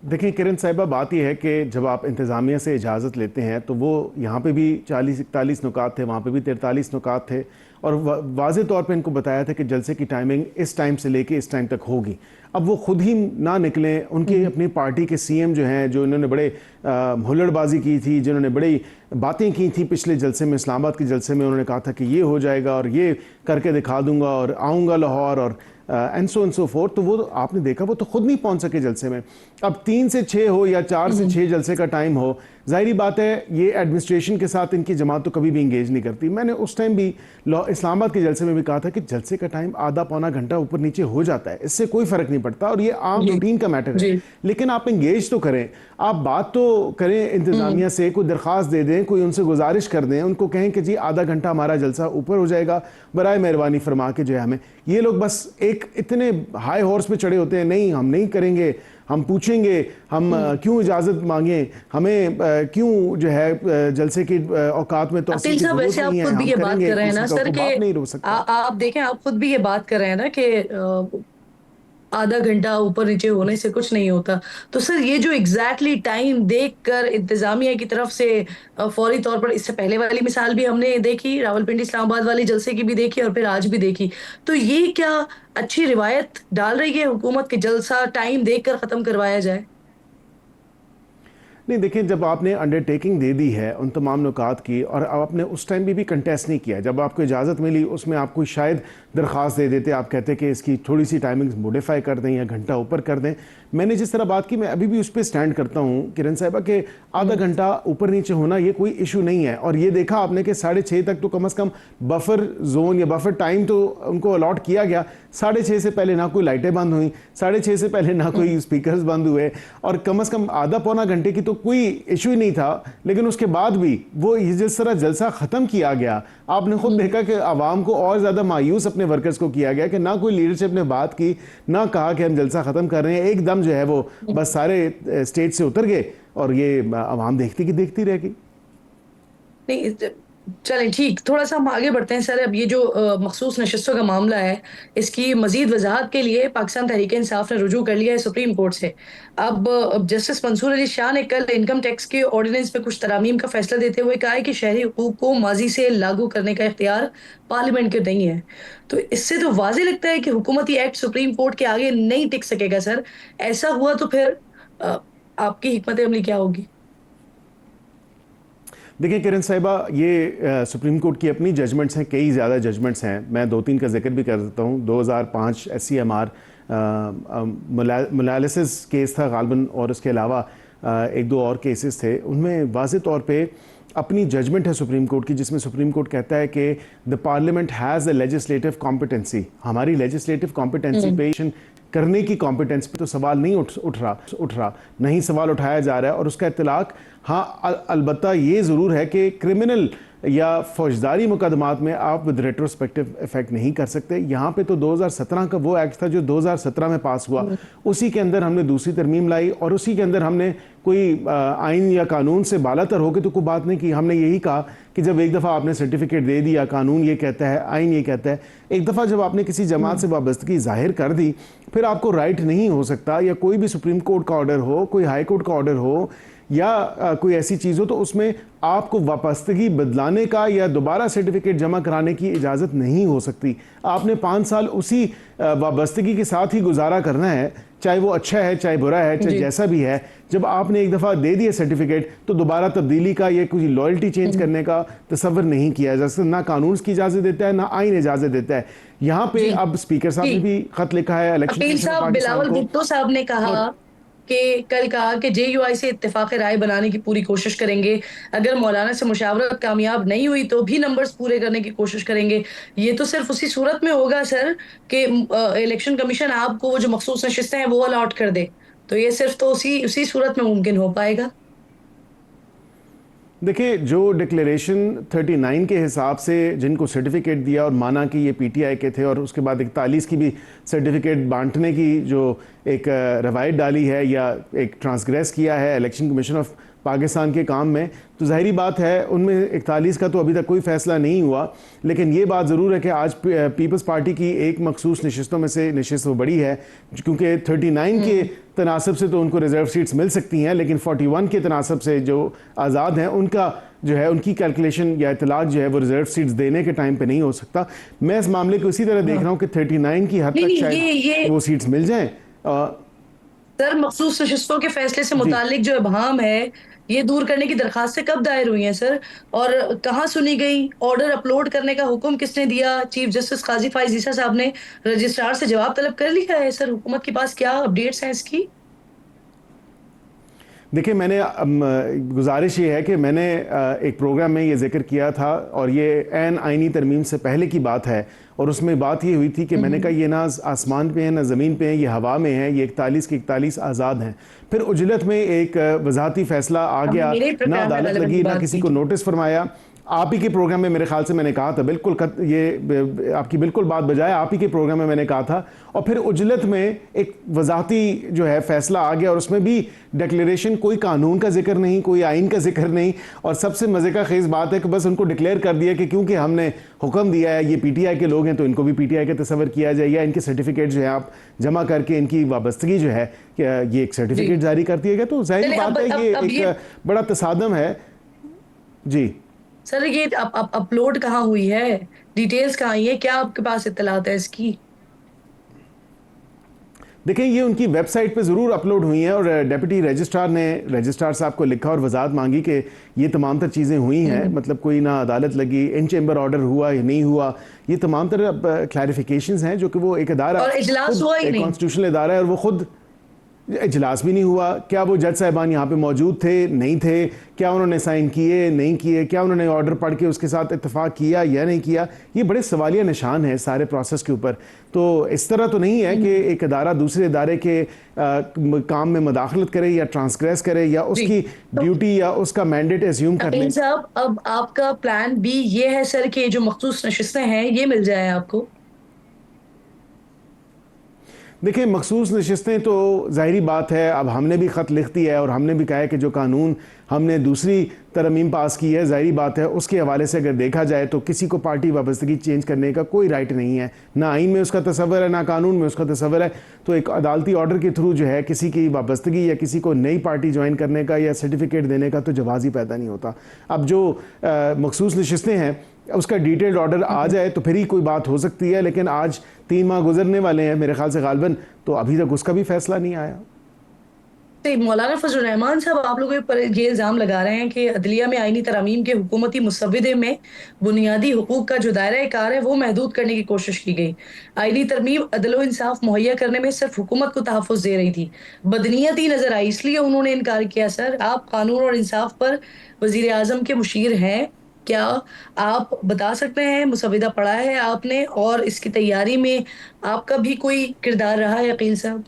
देखिए किरण साहिबा, बात यह है कि जब आप इंतज़ामिया से इजाज़त लेते हैं तो वो यहाँ पे भी 40-41 नुकात थे, वहाँ पे भी 43 नुकात थे, और वाज़े तौर पे इनको बताया था कि जलसे की टाइमिंग इस टाइम से लेके इस टाइम तक होगी। अब वो खुद ही ना निकलें, उनकी अपनी पार्टी के सीएम जो हैं, जो इन्होंने बड़े हुल्लड़बाजी की थी, जिन्होंने बड़ी बातें की थी पिछले जलसे में, इस्लामाबाद के जलसे में उन्होंने कहा था कि ये हो जाएगा और ये करके दिखा दूंगा और आऊँगा लाहौर और एंड सो फोर्थ, तो वो आपने देखा वो तो खुद नहीं पहुंच सके जलसे में। अब 3 से 6 हो या 4 से 6 जलसे का टाइम हो, जाहिर बात है ये एडमिनिस्ट्रेशन के साथ इनकी जमात तो कभी भी इंगेज नहीं करती। मैंने उस टाइम भी इस्लामाबाद के जलसे में भी कहा था कि जलसे का टाइम आधा पौना घंटा ऊपर नीचे हो जाता है, इससे कोई फर्क नहीं पड़ता और ये आम रूटीन का मैटर है, लेकिन आप इंगेज तो करें, आप बात तो करें इंतजामिया से, कोई दरख्वास्त दे दें, कोई उनसे गुजारिश कर दें, उनको कहें कि जी आधा घंटा हमारा जलसा ऊपर हो जाएगा, बराए मेहरबानी फरमा के जो है हमें। ये लोग बस एक इतने हाई हॉर्स पे चढ़े होते हैं, नहीं हम नहीं करेंगे, हम पूछेंगे, हम क्यों इजाजत मांगे, हमें क्यों जो है जलसे की औकात में अब्दुल साहब, वैसे आप खुद भी ये बात कर रहे हैं ना सर कि आप देखें, आप खुद भी ये बात कर रहे हैं ना कि आधा घंटा ऊपर नीचे होने से कुछ नहीं होता। तो सर ये जो एग्जैक्टली टाइम देखकर इंतजामिया की तरफ से फौरी तौर पर, इससे पहले वाली मिसाल भी हमने देखी, रावलपिंडी इस्लामाबाद वाली जलसे की भी देखी और फिर आज भी देखी, तो ये क्या अच्छी रिवायत डाल रही है हुकूमत के जलसा टाइम देखकर खत्म करवाया जाए? नहीं, देखिए जब आपने अंडरटेकिंग दे दी है उन तमाम नुकात की, और आपने उस टाइम भी कंटेस्ट नहीं किया, जब आपको इजाज़त मिली उसमें आप कोई शायद दरख्वास्त दे देते, आप कहते कि इसकी थोड़ी सी टाइमिंग्स मॉडिफाई कर दें या घंटा ऊपर कर दें। मैंने जिस तरह बात की, मैं अभी भी उस पर स्टैंड करता हूँ किरण साहिबा के आधा घंटा ऊपर नीचे होना ये कोई इशू नहीं है। और ये देखा आपने कि 6:30 तक तो कम से कम बफर जोन या बफर टाइम तो उनको अलॉट किया गया। 6:30 से पहले ना कोई लाइटें बंद हुई, 6:30 से पहले ना कोई स्पीकर्स बंद हुए, और कम से कम आधा पौना घंटे की तो कोई इशू ही नहीं था। लेकिन उसके बाद भी वो जिस तरह जलसा ख़त्म किया गया, आपने खुद देखा कि आवाम को और ज़्यादा मायूस अपने वर्कर्स को किया गया कि ना कोई लीडरशिप ने बात की, ना कहा कि हम जलसा ख़त्म कर रहे हैं, एकदम जो है वो बस सारे स्टेज से उतर गए और ये आवाम देखती की देखती रह गई। नहीं, चलें ठीक, थोड़ा सा हम आगे बढ़ते हैं सर। अब ये जो मखसूस नशस्तों का मामला है, इसकी मजीद वजाहत के लिए पाकिस्तान तहरीक इंसाफ ने रुजू कर लिया है सुप्रीम कोर्ट से। अब जस्टिस मंसूर अली शाह ने कल इनकम टैक्स के ऑर्डिनेंस पे कुछ तरामीम का फैसला देते हुए कहा है कि शहरी हुकूक को माजी से लागू करने का इख्तियार पार्लियामेंट के नहीं है। तो इससे तो वाज़ेह लगता है कि हुकूमती एक्ट सुप्रीम कोर्ट के आगे नहीं टिक सकेगा सर। ऐसा हुआ तो फिर आपकी हिकमत अमली क्या होगी? देखिए किरण साहिबा, ये सुप्रीम कोर्ट की अपनी जजमेंट्स हैं, कई ज़्यादा जजमेंट्स हैं, मैं 2-3 का जिक्र भी कर देता हूँ। 2005 SCMR मोनालिसिस केस था गालबन, और उसके अलावा 1-2 और केसेस थे। उनमें वाज़ेह तौर पे अपनी जजमेंट है सुप्रीम कोर्ट की, जिसमें सुप्रीम कोर्ट कहता है कि the parliament has a legislative competency. हमारी लेजिस्लेटिव कॉम्पिटेंसी पे करने की कॉम्पिटेंस पे तो सवाल नहीं उठ रहा, नहीं सवाल उठाया जा रहा है। और उसका इतलाक, हाँ अलबत्ता ये ज़रूर है कि क्रिमिनल या फौजदारी मुकदमात में आप विद रेट्रोस्पेक्टिव इफेक्ट नहीं कर सकते। यहाँ पे तो 2017 का वो एक्ट था जो 2017 में पास हुआ, उसी के अंदर हमने दूसरी तरमीम लाई और उसी के अंदर हमने कोई आइन या कानून से बालातर होकर तो कोई बात नहीं की। हमने यही कहा कि जब एक दफ़ा आपने सर्टिफिकेट दे दिया, कानून ये कहता है, आइन ये कहता है, एक दफ़ा जब आपने किसी जमात से वाबस्तगी जाहिर कर दी, फिर आपको राइट नहीं हो सकता, या कोई भी सुप्रीम कोर्ट का ऑर्डर हो, कोई हाई कोर्ट का ऑर्डर हो, या कोई ऐसी चीज़ हो तो उसमें आपको वापस्तगी बदलाने का या दोबारा सर्टिफिकेट जमा कराने की इजाज़त नहीं हो सकती। आपने 5 साल उसी वाबस्तगी के साथ ही गुजारा करना है, चाहे वो अच्छा है, चाहे बुरा है, चाहे जैसा भी है। जब आपने एक दफ़ा दे दिया सर्टिफिकेट तो दोबारा तब्दीली का या कुछ लॉयल्टी चेंज करने का तसव्वुर नहीं किया जा सकता। ना कानून की इजाज़त देता है, ना आइन इजाज़त देता है। यहाँ पे अब स्पीकर साहब ने भी खत लिखा है इलेक्शन वकील साहब बिलावल भुट्टो साहब ने कहा कि कल कहा कि JUI से इत्तेफाक राय बनाने की पूरी कोशिश करेंगे, अगर मौलाना से मुशावरत कामयाब नहीं हुई तो भी नंबर्स पूरे करने की कोशिश करेंगे। ये तो सिर्फ उसी सूरत में होगा सर कि इलेक्शन कमीशन आपको वो जो मखसूस नशिस्तें हैं वो अलॉट कर दे, तो ये सिर्फ तो उसी उसी सूरत में मुमकिन हो पाएगा। देखिए, जो डिक्लेरेशन 39 के हिसाब से जिनको सर्टिफिकेट दिया और माना कि ये PTI के थे, और उसके बाद 41 की भी सर्टिफिकेट बांटने की जो एक रवायत डाली है या एक ट्रांसग्रेस किया है इलेक्शन कमीशन ऑफ पाकिस्तान के काम में, तो ज़ाहिरी बात है उनमें 41 का तो अभी तक कोई फ़ैसला नहीं हुआ। लेकिन ये बात ज़रूर है कि आज पीपल्स पार्टी की एक मखसूस नशिस्तों में से नशिस्त वो बड़ी है, क्योंकि 39 के तनासब से तो उनको रिजर्व सीट्स मिल सकती हैं, लेकिन 41 के तनासब से जो आज़ाद हैं उनका जो है उनकी कैलकुलेशन या इतलाक जो है वो रिजर्व सीट्स देने के टाइम पे नहीं हो सकता। मैं इस मामले को इसी तरह देख रहा हूँ कि 39 की हद तक शायद वो सीट्स मिल जाएँ। सर, मखसूस नशिस्तों के फैसले से मुतालिक जो इबहम है, ये दूर करने की दरखास्तें कब दायर हुई हैं सर? और कहाँ सुनी गई? ऑर्डर अपलोड करने का हुक्म किसने दिया? चीफ जस्टिस काजी फाइज ईसा साहब ने रजिस्ट्रार से जवाब तलब कर लिया है सर? हुकूमत के पास क्या अपडेट्स हैं इसकी? देखिए, मैंने गुजारिश ये है कि मैंने एक प्रोग्राम में ये जिक्र किया था, और ये ऐन आइनी तरमीम से पहले की बात है, और उसमें बात ये हुई थी कि मैंने कहा ये ना आसमान पे है ना ज़मीन पे है, ये हवा में है, ये 41 के 41 आज़ाद हैं। फिर उजलत में एक वजाहती फ़ैसला आ गया, ना अदालत लगी, ना किसी को नोटिस फरमाया। आप ही के प्रोग्राम में मेरे ख्याल से मैंने कहा था, बिल्कुल ये आपकी बिल्कुल बात बजाय, आप ही के प्रोग्राम में मैंने कहा था, और फिर उजलत में एक वजाहती जो है फैसला आ गया, और उसमें भी डिक्लेरेशन, कोई कानून का जिक्र नहीं, कोई आइन का जिक्र नहीं, और सबसे मज़े का खेज़ बात है कि बस उनको डिक्लेयर कर दिया कि क्योंकि हमने हुक्म दिया है, ये PTI के लोग हैं तो इनको भी PTI का तस्वर किया जाए, या इनके सर्टिफिकेट जो है आप जमा करके इनकी वाबस्तगी जो है ये एक सर्टिफिकेट जारी कर दिया गया। तो जाहिर बात है ये एक बड़ा तसादम है। जी सर, ये अपलोड कहाँ हुई है? डिटेल्स कहाँ आई है? क्या आपके पास इत्तलात है इसकी? देखें, ये उनकी वेबसाइट पे ज़रूर अपलोड हुई हैं, और डेप्यूटी रजिस्ट्रार ने रजिस्ट्रार साहब को लिखा और वजाहत मांगी कि ये तमाम तर चीज़ें हुई हैं, मतलब कोई ना अदालत लगी, इन चेंबर ऑर्डर हुआ या नहीं हुआ, ये तमाम तर क्लैरिफिकेशंस हैं जो कि वो एक अदारा, और इजलास हुआ ही नहीं, कॉन्स्टिट्यूशनल अदारा है, और वो खुद इजलास भी नहीं हुआ। क्या वो जज साहिबान यहाँ पे मौजूद थे, नहीं थे? क्या उन्होंने साइन किए, नहीं किए? क्या उन्होंने ऑर्डर पढ़ के उसके साथ इत्तेफाक किया या नहीं किया? ये बड़े सवालिया निशान है सारे प्रोसेस के ऊपर। तो इस तरह तो नहीं है कि एक अदारा दूसरे अदारे के काम में मदाखलत करे या ट्रांसग्रेस करे या उसकी ड्यूटी या उसका मैंडेट एज्यूम कर ले। साहब, अब आपका प्लान B ये है सर कि जो मखसूस नशिस्तें हैं ये मिल जाए आपको? देखिए, मखसूस नशिस्तें तो ज़ाहिरी बात है, अब हमने भी ख़त लिख दी है और हमने भी कहा है कि जो कानून हमने दूसरी तरमीम पास की है, ज़ाहिरी बात है उसके हवाले से अगर देखा जाए तो किसी को पार्टी वाबस्तगी चेंज करने का कोई राइट नहीं है, ना आइन में उसका तस्वर है, ना कानून में उसका तस्वर है। तो एक अदालती ऑर्डर के थ्रू जो है किसी की वाबस्तगी या किसी को नई पार्टी ज्वाइन करने का या सर्टिफिकेट देने का तो जवाज़ ही पैदा नहीं होता। अब जो मखसूस नशिस्तें हैं उसका डिटेल्ड ऑर्डर आ जाए तो फिर ही कोई बात हो सकती है, लेकिन आज 3 माह गुजरने वाले हैं मेरे ख्याल से गालबन, तो अभी तक उसका भी फैसला नहीं आया। मौलाना फजल रहमान साहब, आप लोगों पर ये इल्ज़ाम लगा रहे हैं कि अदलिया में आइनी तरामीम के हुकूमती मुसव्विदे में बुनियादी हुकूक का जो दायरा कार है वो महदूद करने की कोशिश की गई। आइनी तरमीम अदल इंसाफ मुहैया करने में सिर्फ हुकूमत को तहफ़्फ़ुज़ दे रही थी, बदनीयती नजर आई, इसलिए उन्होंने इनकार किया। सर, आप कानून और इंसाफ पर वज़ीर आज़म के मुशीर हैं, क्या आप बता सकते हैं मुसव्विदा पढ़ा है आपने और इसकी तैयारी में आपका भी कोई किरदार रहा है अकील साहब?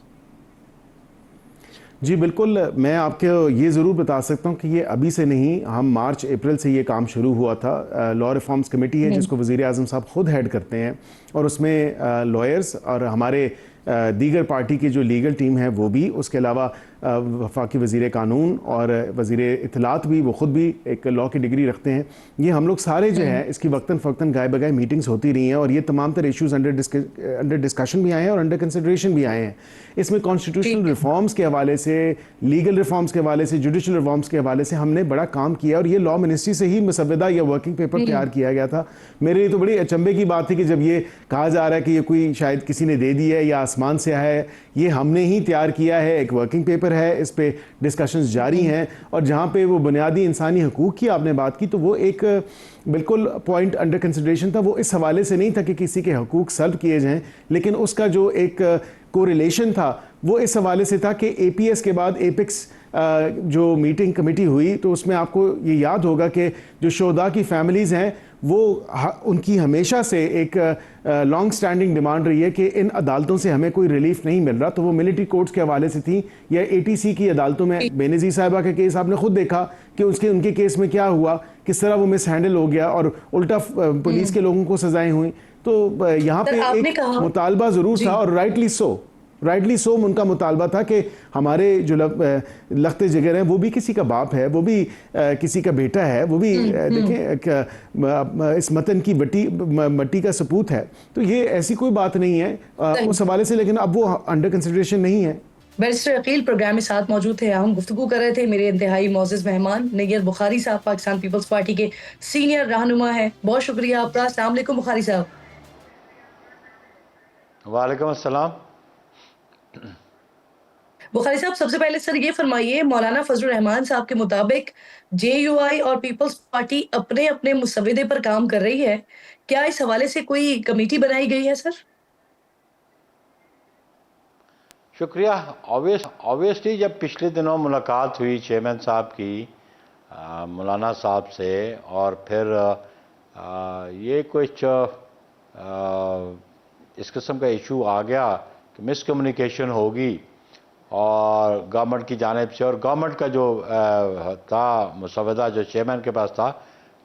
जी बिल्कुल, मैं आपको ये ज़रूर बता सकता हूँ कि ये अभी से नहीं, हम मार्च अप्रैल से ये काम शुरू हुआ था। लॉ रिफॉर्म्स कमेटी है जिसको वज़ीर आज़म साहब खुद हेड करते हैं, और उसमें लॉयर्स और हमारे दीगर पार्टी की जो लीगल टीम है वो भी, उसके अलावा वफाकी वज़ीर कानून और वज़ीर इत्तलात भी, वो ख़ुद भी एक लॉ की डिग्री रखते हैं। ये हम लोग सारे जो है इसकी वक्तन फ़क्तन गाय बगाए मीटिंग्स होती रही हैं और ये तमाम तरह इशूज़ अंडर डिस्कशन भी आए हैं और अंडर कंसिडरेशन भी आए हैं। इसमें कॉन्स्टिट्यूशनल रिफॉर्म्स के हवाले से, लीगल रिफॉर्म्स के हवाले से, जुडिशल रिफॉर्म्स के हवाले से हमने बड़ा काम किया और ये लॉ मिनिस्ट्री से ही मुसवदा या वर्किंग पेपर तैयार किया गया था। मेरे लिए तो बड़ी अचंभे की बात थी कि जब ये कहा जा रहा है कि ये कोई शायद किसी ने दे दी है या आसमान से आया है, ये हमने ही तैयार किया है। एक वर्किंग पेपर है, इस पे डिस्कशंस जारी हैं और जहाँ पे वो बुनियादी इंसानी हकूक़ की आपने बात की तो वो एक बिल्कुल पॉइंट अंडर कंसिडरेशन था। वो इस हवाले से नहीं था कि किसी के हकूक़ सल्ब किए जाएँ, लेकिन उसका जो एक कोरिलेशन था वो इस हवाले से था कि APS के बाद एपिक्स जो मीटिंग कमेटी हुई तो उसमें आपको ये याद होगा कि जो शोहदा की फैमिलीज़ हैं वो उनकी हमेशा से एक लॉन्ग स्टैंडिंग डिमांड रही है कि इन अदालतों से हमें कोई रिलीफ नहीं मिल रहा। तो वो मिलिट्री कोर्ट्स के हवाले से थी या ATC की अदालतों में। बेनज़ीर साहिबा का केस आपने खुद देखा कि उनके केस में क्या हुआ, किस तरह वो मिस हैंडल हो गया और उल्टा पुलिस के लोगों को सजाएं हुई। तो यहाँ पे एक मुतालबा ज़रूर था और राइटली सो उनका मुतालबा था कि हमारे जो लख्ते जिगर हैं वो भी किसी का बाप है, वो भी किसी का बेटा है, वो भी देखें इस मतन की मट्टी का सपूत है। तो ये ऐसी कोई बात नहीं है उस हवाले से, लेकिन अब वो अंडर कंसिडरेशन नहीं है। बैरिस्टर अकील प्रोग्राम में साथ मौजूद थे। हम गुफ्तगू कर रहे थे, मेरे इंतहाई मोअज़्ज़ज़ मेहमान नैय्यर बुखारी साहब पाकिस्तान पीपल्स पार्टी के सीनियर रहनुमा हैं। बहुत शुक्रिया आपका। अस्सलाम वालेकुम बुखारी साहब। वालेकुम अस्सलाम। बुखारी साहब, सबसे पहले सर ये फरमाइए, मौलाना फजलुर रहमान साहब के मुताबिक JUI और पीपल्स पार्टी अपने अपने मुसव्वदे पर काम कर रही है, क्या इस हवाले से कोई कमेटी बनाई गई है सर? शुक्रिया। ऑब्वियसली जब पिछले दिनों मुलाकात हुई चेयरमैन साहब की मौलाना साहब से और फिर ये कुछ इस किस्म का इशू आ गया कि मिसकम्युनिकेशन होगी और गवर्नमेंट की जानिब से, और गवर्नमेंट का जो था मुसवदा जो चेयरमैन के पास था,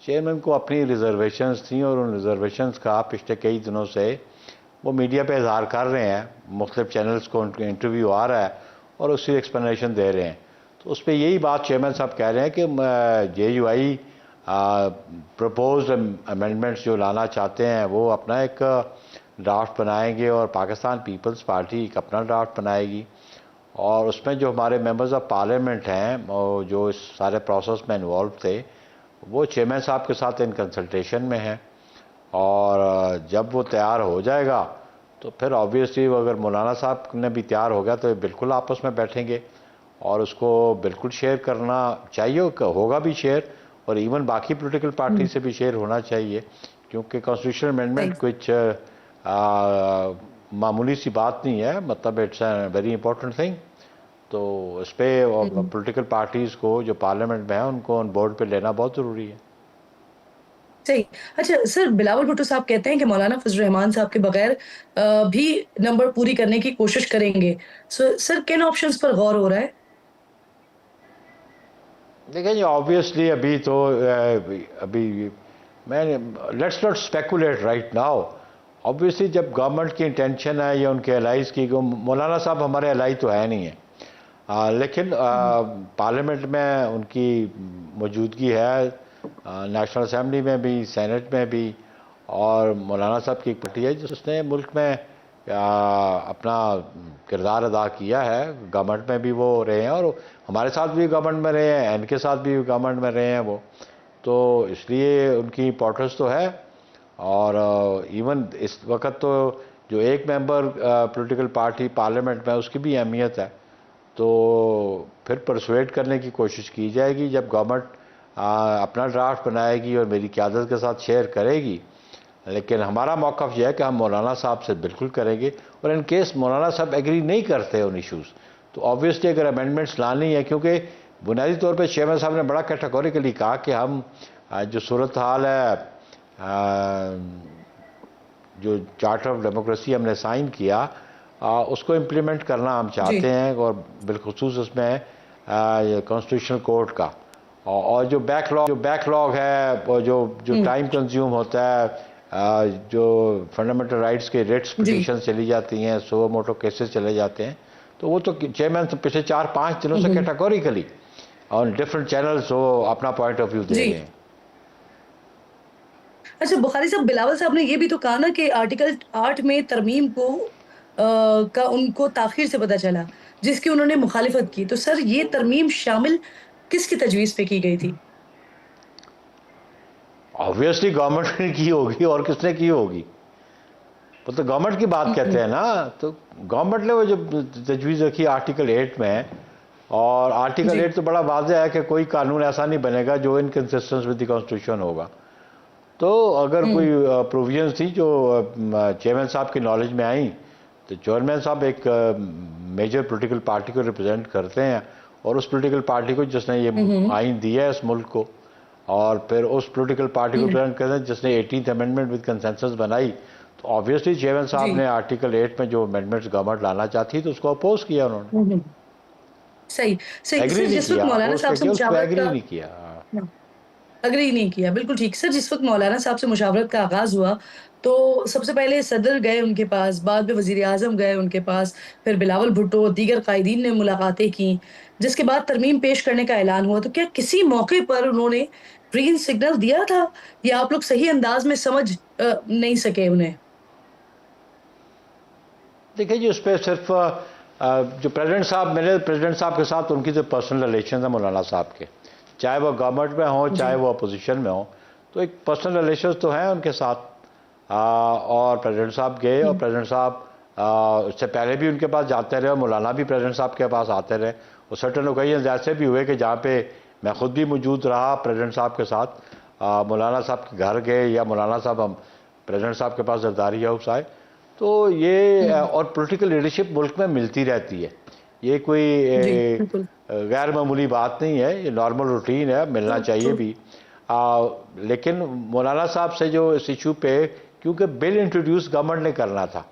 चेयरमैन को अपनी रिजर्वेशंस थी और उन रिजर्वेशंस का पिछले कई दिनों से वो मीडिया पे इजहार कर रहे हैं, मुख्तलिफ चैनल्स को उनके इंटरव्यू आ रहा है और उसकी एक्सप्लेनेशन दे रहे हैं। तो उस पर यही बात चेयरमैन साहब कह रहे हैं कि JUI प्रपोज्ड अमेंडमेंट्स जो लाना चाहते हैं वो अपना एक ड्राफ्ट बनाएंगे और पाकिस्तान पीपल्स पार्टी एक अपना ड्राफ्ट बनाएगी और उसमें जो हमारे मेंबर्स ऑफ पार्लियामेंट हैं और जो इस सारे प्रोसेस में इन्वॉल्व थे वो चेयरमैन साहब के साथ इन कंसल्टेशन में हैं और जब वो तैयार हो जाएगा तो फिर ऑब्वियसली अगर मौलाना साहब ने भी तैयार हो गया तो बिल्कुल आपस में बैठेंगे और उसको बिल्कुल शेयर करना चाहिए, होगा भी शेयर और इवन बाकी पॉलिटिकल पार्टी से भी शेयर होना चाहिए क्योंकि कॉन्स्टिट्यूशनल अमेंडमेंट कुछ मामूली सी बात नहीं है, मतलब it's a very important thing. तो इस पर पॉलिटिकल पार्टीज़ को जो पार्लियामेंट में है उनको ऑन बोर्ड पे लेना बहुत ज़रूरी है। सही। अच्छा सर, बिलावल भुट्टो साहब कहते हैं कि मौलाना फजलुर रहमान साहब के बगैर भी नंबर पूरी करने की कोशिश करेंगे। सर किन ऑप्शंस पर गौर हो रहा है? देखिए जी, ऑब्वियसली अभी मैं let's not speculate right now. Obviously जब गवर्नमेंट की इंटेंशन है या उनके एलाइज की, मौलाना साहब हमारे एलाई तो है नहीं है, लेकिन पार्लियामेंट में उनकी मौजूदगी है, नेशनल असेंबली में भी, सेनेट में भी, और मौलाना साहब की एक पार्टी है जिसने मुल्क में अपना किरदार अदा किया है। गवर्नमेंट में भी वो रहे हैं और हमारे साथ भी गवर्नमेंट में रहे हैं, इनके साथ भी गवर्नमेंट में रहे हैं वो, तो इसलिए उनकी इंपॉर्टेंस तो है। और इवन इस वक्त तो जो एक मेंबर पॉलिटिकल पार्टी पार्लियामेंट में उसकी भी अहमियत है, तो फिर परसुएट करने की कोशिश की जाएगी जब गवर्नमेंट अपना ड्राफ्ट बनाएगी और मेरी क़यादत के साथ शेयर करेगी। लेकिन हमारा मौक़िफ़ यह है कि हम मौलाना साहब से बिल्कुल करेंगे और इन केस मौलाना साहब एग्री नहीं करते उन इशूज़ तो ऑब्वियसली अगर अमेंडमेंट्स लानी है, क्योंकि बुनियादी तौर पे चेयरमैन साहब ने बड़ा कैटेगोरिकली कहा कि हम जो सूरत हाल है, जो चार्टर ऑफ डेमोक्रेसी हमने साइन किया उसको इम्प्लीमेंट करना हम चाहते हैं और बिलखुसूस उसमें कॉन्स्टिट्यूशनल कोर्ट का और जो बैकलॉग है और जो टाइम कंज्यूम होता है, जो फंडामेंटल राइट्स के रिट्स पिटीशन चली जाती हैं, सो मोटो केसेस चले जाते हैं, तो वो तो चेयरमैन पिछले 4-5 दिनों से कैटेगोरिकली ऑन डिफरेंट चैनल्स वो अपना पॉइंट ऑफ व्यू दे रहे हैं। अच्छा बुखारी साहब, बिलावल साहब ने ये भी तो कहा ना कि आर्टिकल 8 में तरमीम को का उनको ताखिर से पता चला, जिसकी उन्होंने मुखालिफत की। तो सर ये तरमीम शामिल किसकी तजवीज़ पे की गई थी? ऑब्वियसली गवर्नमेंट ने की होगी, और किसने की होगी? वो तो गवर्नमेंट की बात कहते हैं ना। तो गवर्नमेंट ने वो जो तजवीज़ रखी आर्टिकल 8 में, और आर्टिकल 8 तो बड़ा वाज़ेह है कि कोई कानून ऐसा नहीं बनेगा जो इनकंसिस्टेंट विद द कॉन्स्टिट्यूशन होगा। तो अगर कोई प्रोविजंस थी जो चेयरमैन साहब की नॉलेज में आई, तो चेयरमैन साहब एक मेजर पॉलिटिकल पार्टी को रिप्रेजेंट करते हैं, और उस पॉलिटिकल पार्टी को जिसने ये आइन दिया है इस मुल्क को, और फिर उस पॉलिटिकल पार्टी को रिप्रेजेंट करते हैं जिसने 18th अमेंडमेंट विद कंसेंसस बनाई। तो ऑब्वियसली चेयरमैन साहब ने आर्टिकल 8 में जो अमेंडमेंट्स गवर्नमेंट लाना चाहती तो उसको अपोज किया उन्होंने। सही सही एग्री सर, नहीं जिस वक्त किया, मौलाना साहब से मुशावरत एग्री का नहीं किया। अग्री नहीं किया, बिल्कुल ठीक। सर जिस वक्त मौलाना साहब से मुशावरत का आगाज़ हुआ, तो सबसे पहले सदर गए उनके पास, बाद में वज़ीर-ए-आज़म गए उनके पास, फिर बिलावल भुट्टो, दीगर कायदीन ने मुलाकातें की, जिसके बाद तरमीम पेश करने का ऐलान हुआ। तो क्या किसी मौके पर उन्होंने ग्रीन सिग्नल दिया था, या आप लोग सही अंदाज़ में समझ नहीं सके उन्हें? देखिए जी, उस पर सिर्फ जो प्रेसिडेंट साहब, मेरे प्रेसिडेंट साहब के साथ उनकी जो पर्सनल रिलेशन है मौलाना साहब के, चाहे वो गवर्नमेंट में हो चाहे वो अपोजिशन में हो, तो एक पर्सनल रिलेशन तो हैं उनके साथ। और प्रेसिडेंट साहब गए, और प्रेसिडेंट साहब उससे पहले भी उनके पास जाते रहे, और मौलाना भी प्रेसिडेंट साहब के पास आते रहे। और सर्टन ओकेजन ऐसे भी हुए कि जहाँ पे मैं खुद भी मौजूद रहा प्रेसिडेंट साहब के साथ, मौलाना साहब के घर गए, या मौलाना साहब हम प्रेसिडेंट साहब के पास जरदारी हाउस आए। तो ये और पॉलिटिकल लीडरशिप मुल्क में मिलती रहती है, ये कोई गैर मामूली बात नहीं है, ये नॉर्मल रूटीन है, मिलना चाहिए भी। लेकिन मौलाना साहब से जो इस इशू पे, क्योंकि बिल इंट्रोड्यूस गवर्नमेंट ने करना था,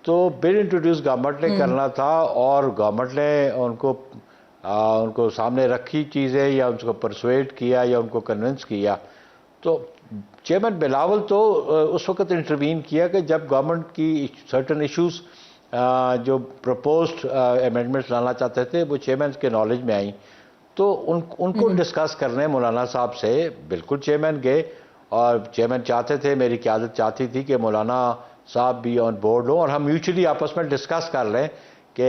तो बिल इंट्रोड्यूस गवर्नमेंट ने करना था, और गवर्नमेंट ने उनको सामने रखी चीज़ें, या उनको परसुएड किया, या उनको कन्विंस किया। तो चेयरमैन बिलावल तो उस वक्त इंटरवीन किया कि जब गवर्नमेंट की सर्टन इश्यूज़ जो प्रपोज्ड अमेंडमेंट्स लाना चाहते थे वो चेयरमैन के नॉलेज में आई, तो उनको डिस्कस करने मौलाना साहब से बिल्कुल चेयरमैन गए। और चेयरमैन चाहते थे, मेरी क़यादत चाहती थी कि मौलाना साहब भी ऑन बोर्ड हो, और हम म्यूचुअली आपस में डिस्कस कर लें कि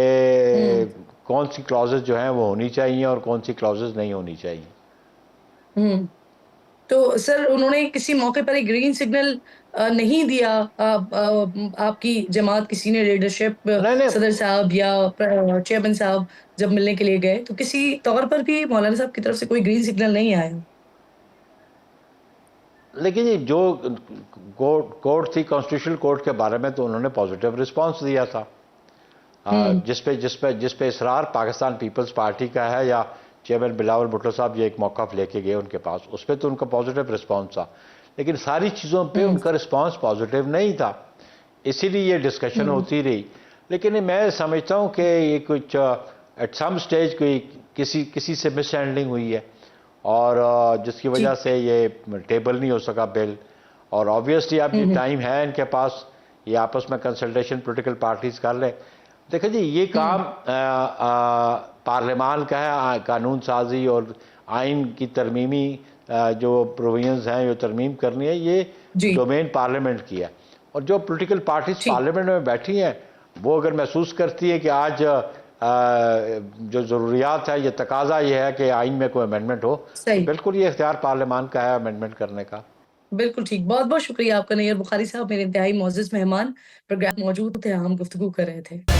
कौन सी क्लॉजेज जो हैं वो होनी चाहिए और कौन सी क्लॉजेज नहीं होनी चाहिए। तो सर उन्होंने किसी मौके पर एक ग्रीन सिग्नल नहीं दिया? आपकी जमात की सीनियर लीडरशिप, सदर साहब या चेयरमैन साहब जब मिलने के लिए गए, तो किसी तौर पर भी मौलाना साहब की तरफ से कोई ग्रीन सिग्नल नहीं आया? लेकिन ये जो कोर्ट थी, कॉन्स्टिट्यूशनल कोर्ट के बारे में, तो उन्होंने पॉजिटिव रिस्पांस दिया था। जिस पे इसरार पाकिस्तान पीपल्स पार्टी का है, या चेयरमैन बिलावल भुट्टो साहब ये एक मौक़िफ़ लेके गए उनके पास, उस पर तो उनका पॉजिटिव रिस्पांस था। लेकिन सारी चीज़ों पे उनका रिस्पांस पॉजिटिव नहीं था, इसीलिए ये डिस्कशन होती रही। लेकिन मैं समझता हूँ कि ये कुछ एट सम स्टेज कोई किसी से मिसहैंडलिंग हुई है, और जिसकी वजह से ये टेबल नहीं हो सका बिल। और ऑब्वियसली अब ये टाइम है इनके पास, ये आपस में कंसल्टेशन पॉलिटिकल पार्टीज कर लें। देखिए जी, ये काम पार्लियामान का है, कानून साजी और आइन की तरमीमी जो प्रोविजंस हैं, जो तरमीम करनी है, ये डोमेन पार्लियामेंट की है। और जो पॉलिटिकल पार्टीज पार्लियामेंट में बैठी हैं, वो अगर महसूस करती है कि आज जो ज़रूरियात है, ये तकाजा ये है कि आइन में कोई अमेंडमेंट हो, तो बिल्कुल ये इख्तियार पार्लियामान का है अमेंडमेंट करने का। बिल्कुल ठीक। बहुत बहुत शुक्रिया आपका नैयर बुखारी साहब, मेरे इंतहाई मोअज़्ज़ज़ मेहमान प्रोग्राम मौजूद थे, हम गुफ्तगू कर रहे थे।